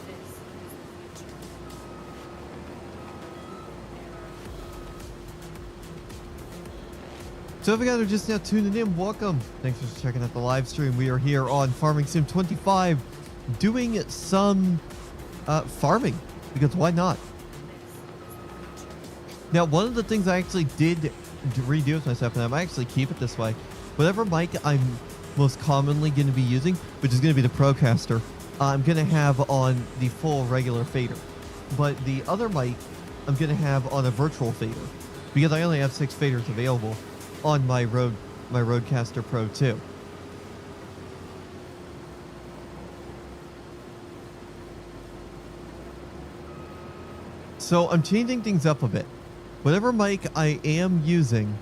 Speaker 4: This is the future.
Speaker 1: So if you guys are just now tuning in, welcome. Thanks for checking out the live stream. We are here on Farming Sim 25 doing some farming, because why not? Now, one of the things I actually did redo with myself, and I might actually keep it this way, whatever mic I'm most commonly going to be using, which is going to be the Procaster, I'm going to have on the full regular fader. But the other mic, I'm going to have on a virtual fader, because I only have 6 faders available on my Rodecaster Pro 2. So I'm changing things up a bit. Whatever mic I am using,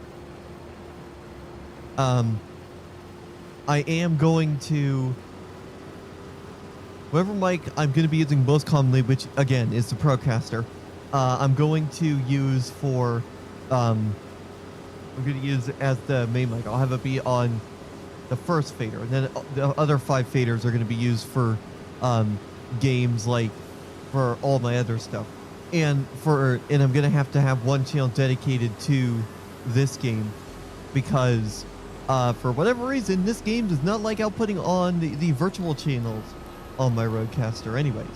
Speaker 1: I am going to... Whatever mic I'm going to be using most commonly, which again is the Procaster, I'm going to use for... I'm going to use as the main mic. I'll have it be on the first fader, and then the other 5 faders are going to be used for games, like for all my other stuff. And I'm gonna have to have one channel dedicated to this game because for whatever reason this game does not like outputting on the virtual channels on my Rodecaster. Anyways,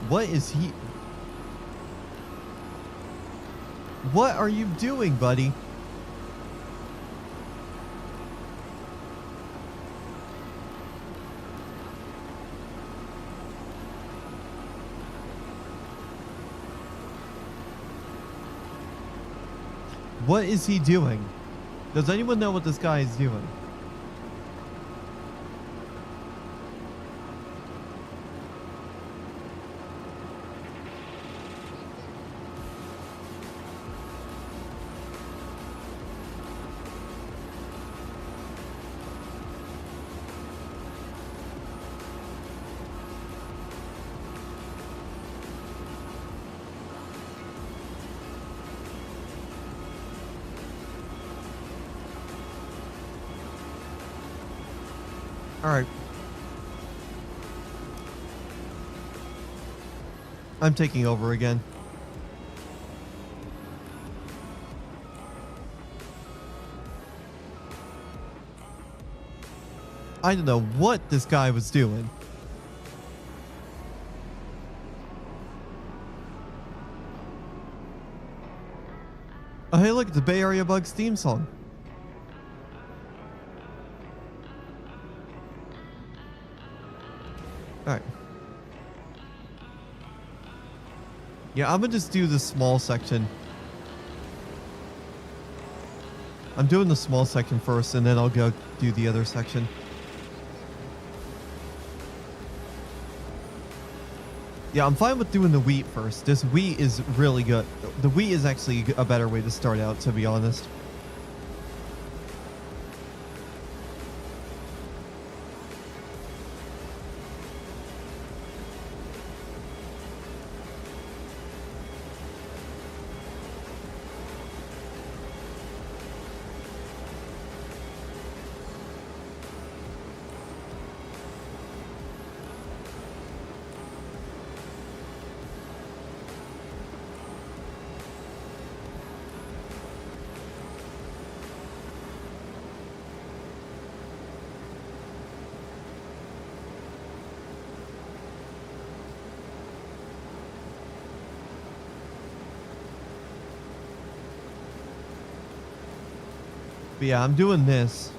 Speaker 1: what are you doing, buddy? What is he doing? Does anyone know what this guy is doing? Alright. I'm taking over again. I don't know what this guy was doing. Oh, hey, look, it's the Bay Area Bugs theme song. Alright. Yeah, I'm gonna just do the small section. I'm doing the small section first, and then I'll go do the other section. Yeah, I'm fine with doing the wheat first. This wheat is really good. The wheat is actually a better way to start out, to be honest. But yeah, I'm doing this.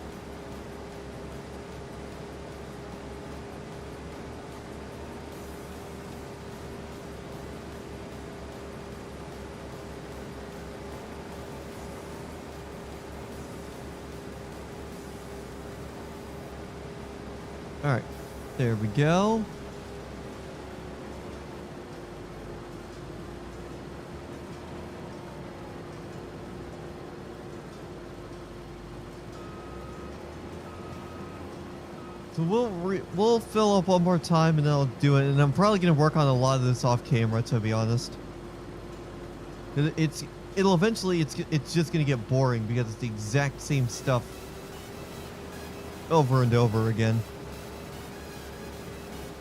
Speaker 1: All right, there we go. So we'll fill up one more time and then I'll do it. And I'm probably gonna work on a lot of this off camera, to be honest. It'll eventually it's just gonna get boring because it's the exact same stuff over and over again.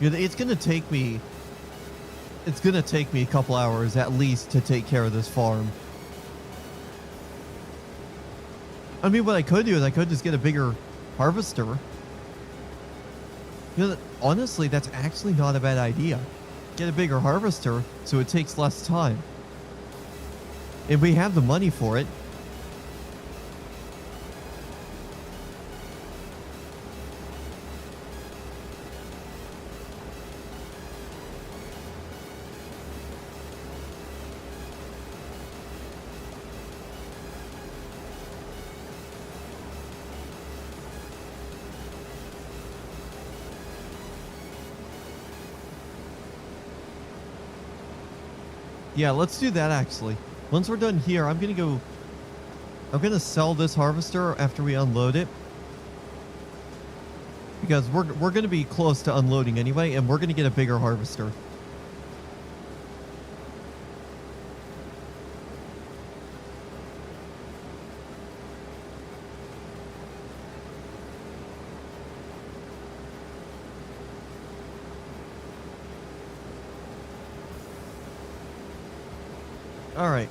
Speaker 1: It's gonna take me a couple hours at least to take care of this farm. I mean, what I could do is I could just get a bigger harvester. Honestly, that's actually not a bad idea. Get a bigger harvester so it takes less time. And we have the money for it. Yeah, let's do that actually. Once we're done here, I'm gonna sell this harvester after we unload it. Because we're gonna be close to unloading anyway, and we're gonna get a bigger harvester. All right.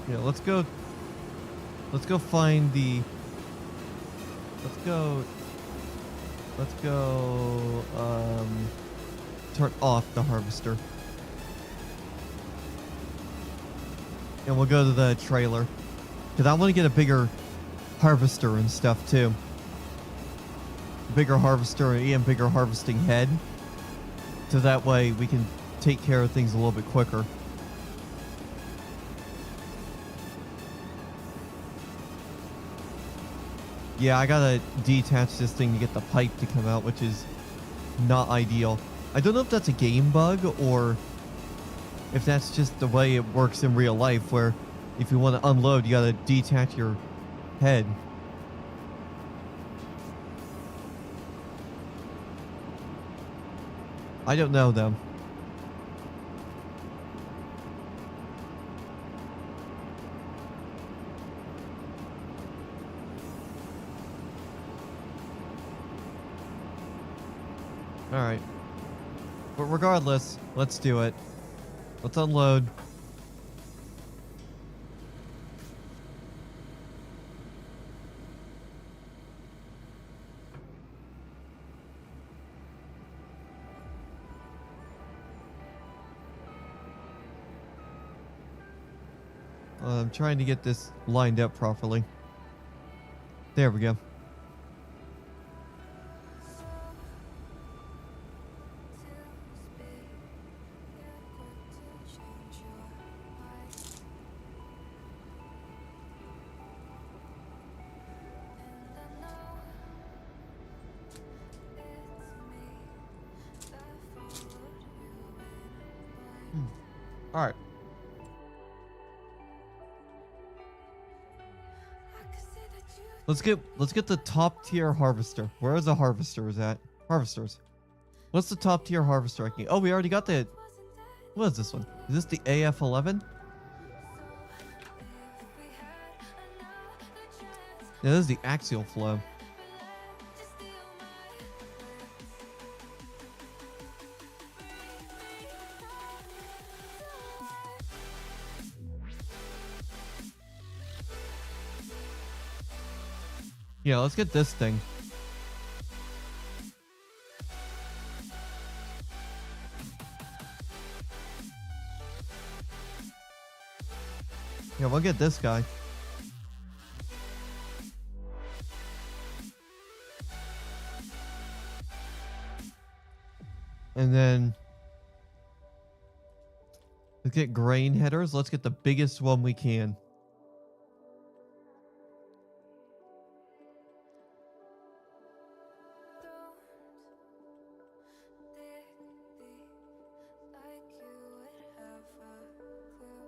Speaker 1: Yeah, let's go find the. Let's go. Turn off the harvester. And we'll go to the trailer. Because I want to get a bigger harvester and stuff too. Bigger harvester and bigger harvesting head. So that way we can take care of things a little bit quicker. Yeah, I gotta detach this thing to get the pipe to come out, which is not ideal. I don't know if that's a game bug or if that's just the way it works in real life, where if you want to unload, you gotta detach your head. I don't know though. Alright. But regardless, let's do it. Let's unload. I'm trying to get this lined up properly. There we go. All right. Let's get the top tier harvester. Where is the harvesters at? Harvesters. What's the top tier harvester I can get? Oh, we already got the. What is this one? Is this the AF11? Yeah, this is the axial flow. Yeah, let's get this thing. Yeah, we'll get this guy. And then let's get grain headers. Let's get the biggest one we can.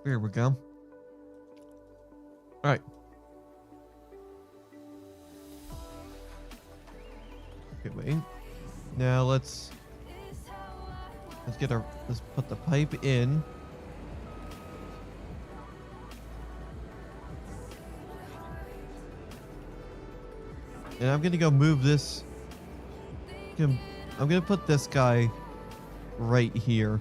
Speaker 1: Here we go. All right. Okay, wait. Now let's put the pipe in. And I'm gonna go move this. I'm gonna put this guy right here.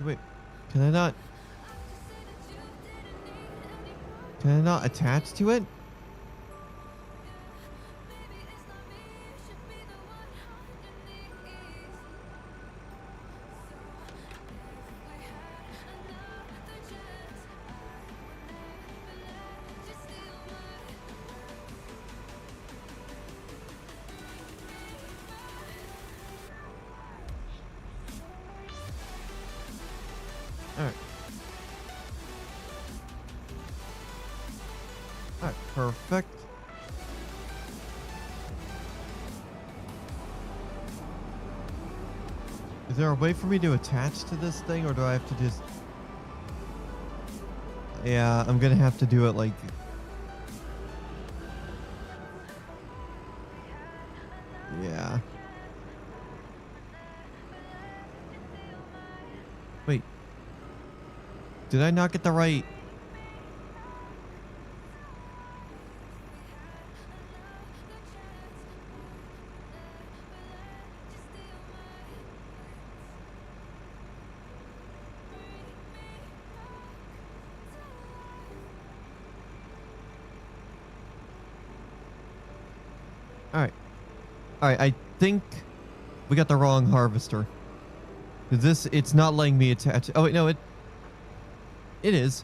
Speaker 1: Wait, can I not attach to it? Perfect. Is there a way for me to attach to this thing, or do I have to just... Yeah, I'm gonna have to do it like... Yeah. Wait. Did I not get the right... Alright. Alright, I think we got the wrong harvester. 'Cause this, it's not letting me attach. Oh, wait, no, it is.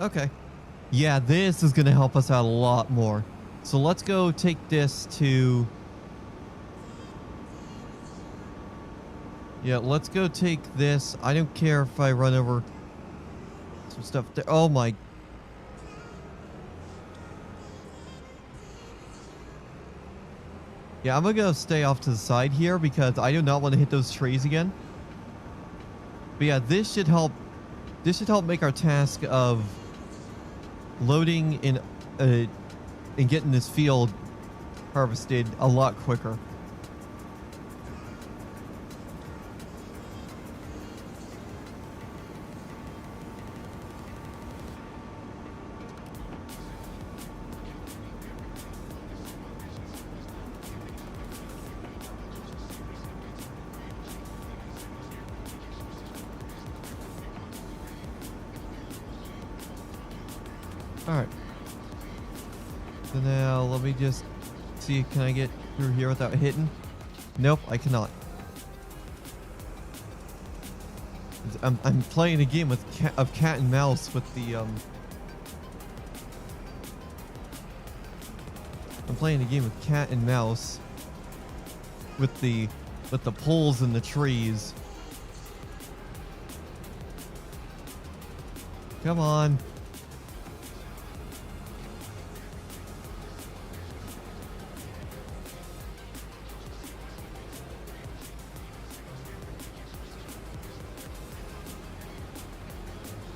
Speaker 1: Okay. Yeah, this is going to help us out a lot more. So let's go take this to... Yeah, let's go take this. I don't care if I run over some stuff there. Oh my... Yeah, I'm gonna stay off to the side here because I do not want to hit those trees again. But yeah, this should help. This should help make our task of loading in and getting this field harvested a lot quicker. Alright. So now let me just see, can I get through here without hitting? Nope, I cannot. I'm playing a game with cat and mouse with the I'm playing a game with cat and mouse with the poles in the trees. Come on.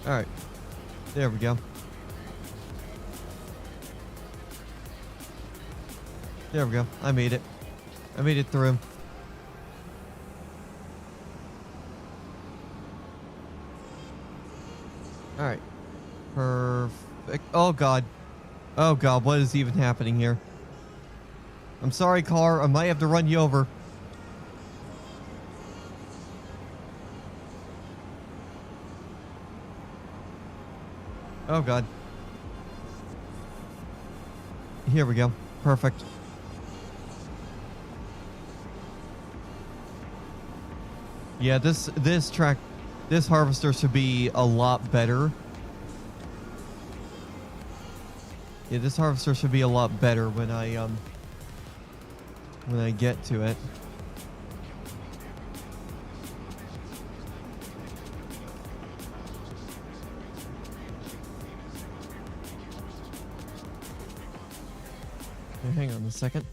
Speaker 1: Alright. There we go. There we go. I made it. I made it through. Alright. Perfect. Oh god. Oh god, what is even happening here? I'm sorry, car. I might have to run you over. Oh god. Here we go. Perfect. Yeah, this harvester should be a lot better. Yeah, this harvester should be a lot better when I get to it. Okay, hang on a second.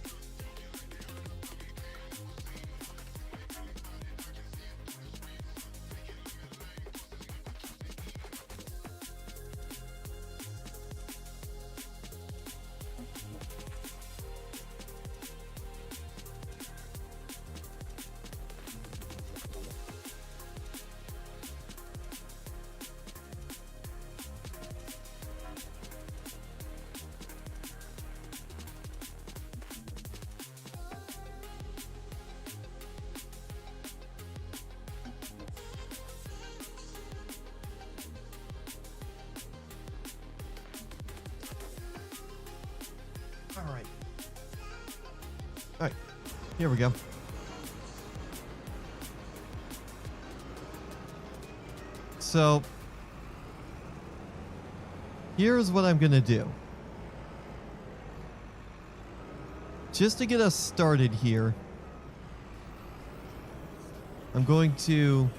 Speaker 1: Alright. Alright. Here we go. So, here's what I'm gonna do. Just to get us started here, I'm going to...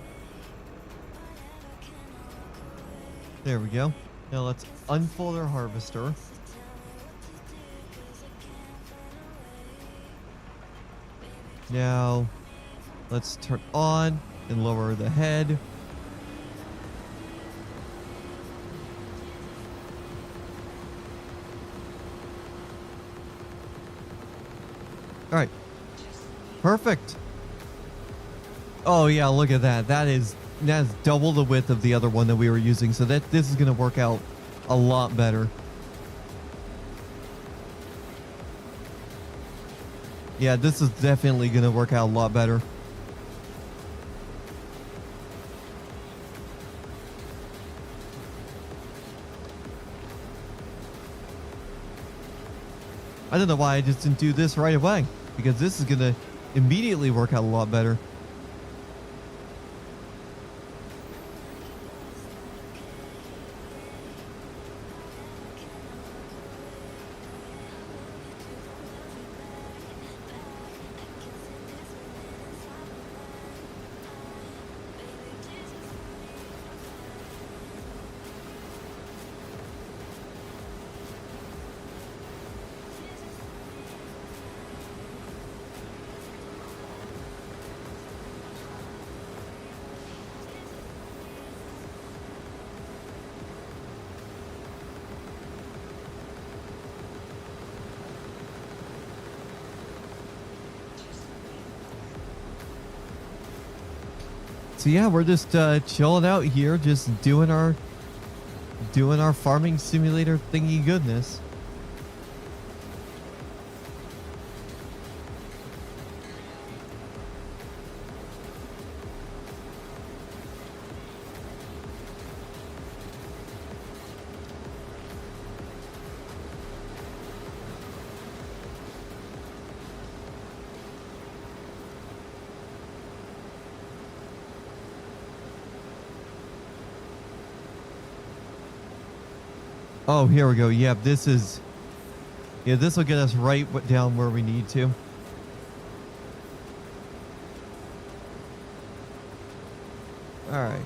Speaker 1: There we go. Now let's unfold our harvester. Now, let's turn on and lower the head. All right. Perfect. Oh yeah, look at that. That's double the width of the other one that we were using. So this is going to work out a lot better. Yeah, this is definitely going to work out a lot better. I don't know why I just didn't do this right away, because this is going to immediately work out a lot better. So yeah, we're just chilling out here, just doing our farming simulator thingy goodness. Oh, here we go. Yep, this will get us right down where we need to. All right.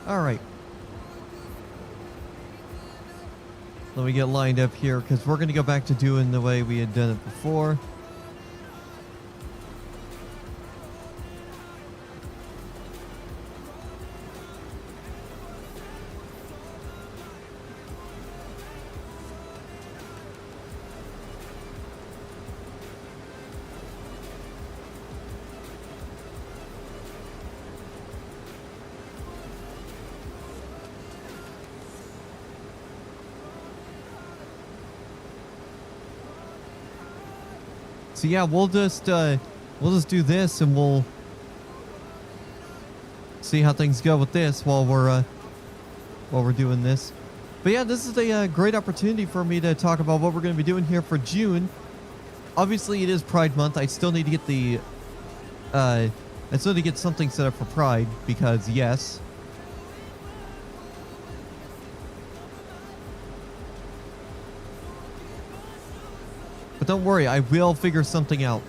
Speaker 1: All right. Let me get lined up here, because we're going to go back to doing the way we had done it before. So yeah, we'll just do this, and we'll see how things go with this while we're doing this. But yeah, this is a great opportunity for me to talk about what we're going to be doing here for June. Obviously, it is Pride Month. I still need to get I still need to get something set up for Pride, because yes. But don't worry, I will figure something out.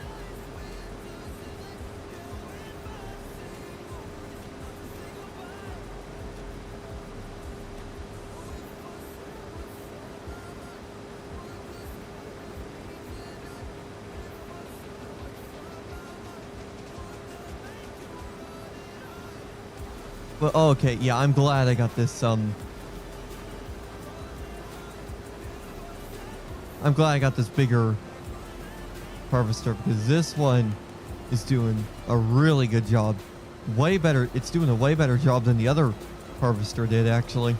Speaker 1: But oh, okay, yeah, I'm glad I got this I'm glad I got this bigger harvester, because this one is doing a really good job. Way better. It's doing a way better job than the other harvester did, actually.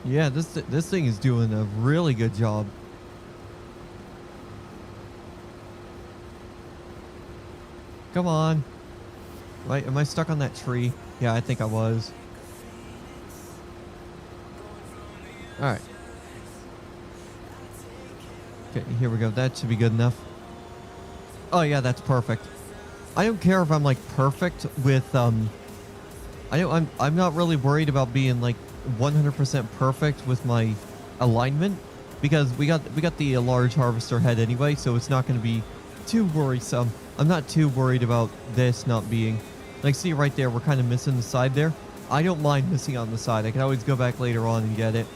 Speaker 1: Yeah, this thing is doing a really good job. Come on. Am I stuck on that tree? Yeah, I think I was. All right. Okay, here we go. That should be good enough. Oh yeah, that's perfect. I don't care if I'm like perfect with I'm not really worried about being like 100% perfect with my alignment because we got the large harvester head anyway, so it's not going to be too worrisome. I'm not too worried about this not being like, see right there, we're kind of missing the side there. I don't mind missing on the side. I can always go back later on and get it.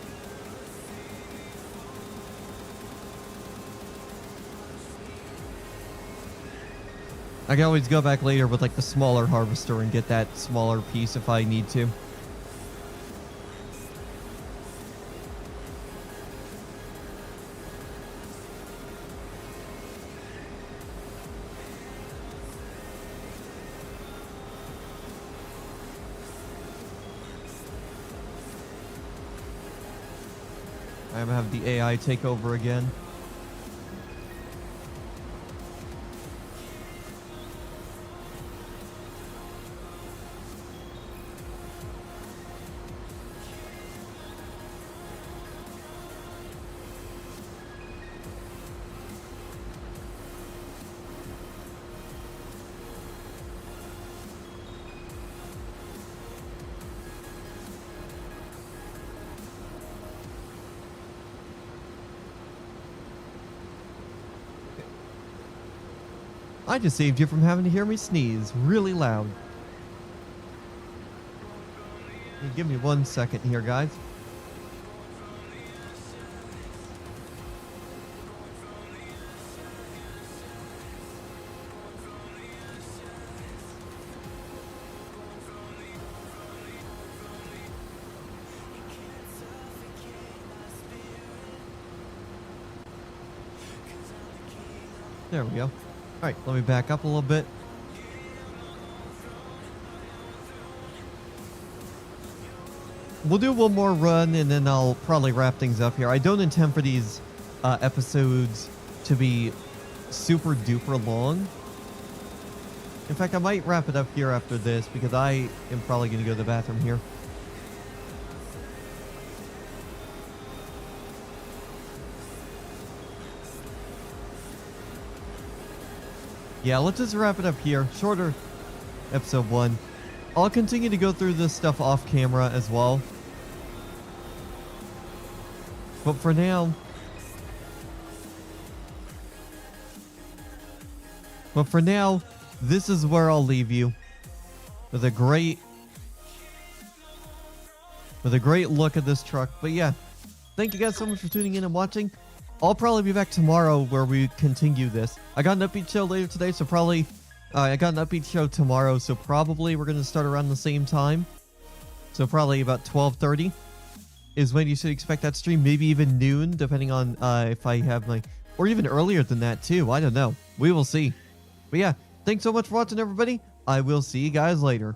Speaker 1: I can always go back later with like the smaller harvester and get that smaller piece if I need to. I'm gonna have the AI take over again. I just saved you from having to hear me sneeze really loud. Hey, give me 1 second here, guys. There we go. All right, let me back up a little bit. We'll do one more run and then I'll probably wrap things up here. I don't intend for these episodes to be super duper long. In fact, I might wrap it up here after this because I am probably going to go to the bathroom here. Yeah, let's just wrap it up here. Shorter episode 1. I'll continue to go through this stuff off camera as well. But for now... this is where I'll leave you. With a great look at this truck. But yeah, thank you guys so much for tuning in and watching. I'll probably be back tomorrow where we continue this. I got an upbeat show later today, so probably... I got an upbeat show tomorrow, so probably we're going to start around the same time. So probably about 12:30 is when you should expect that stream. Maybe even noon, depending on if I have my... Or even earlier than that, too. I don't know. We will see. But yeah, thanks so much for watching, everybody. I will see you guys later.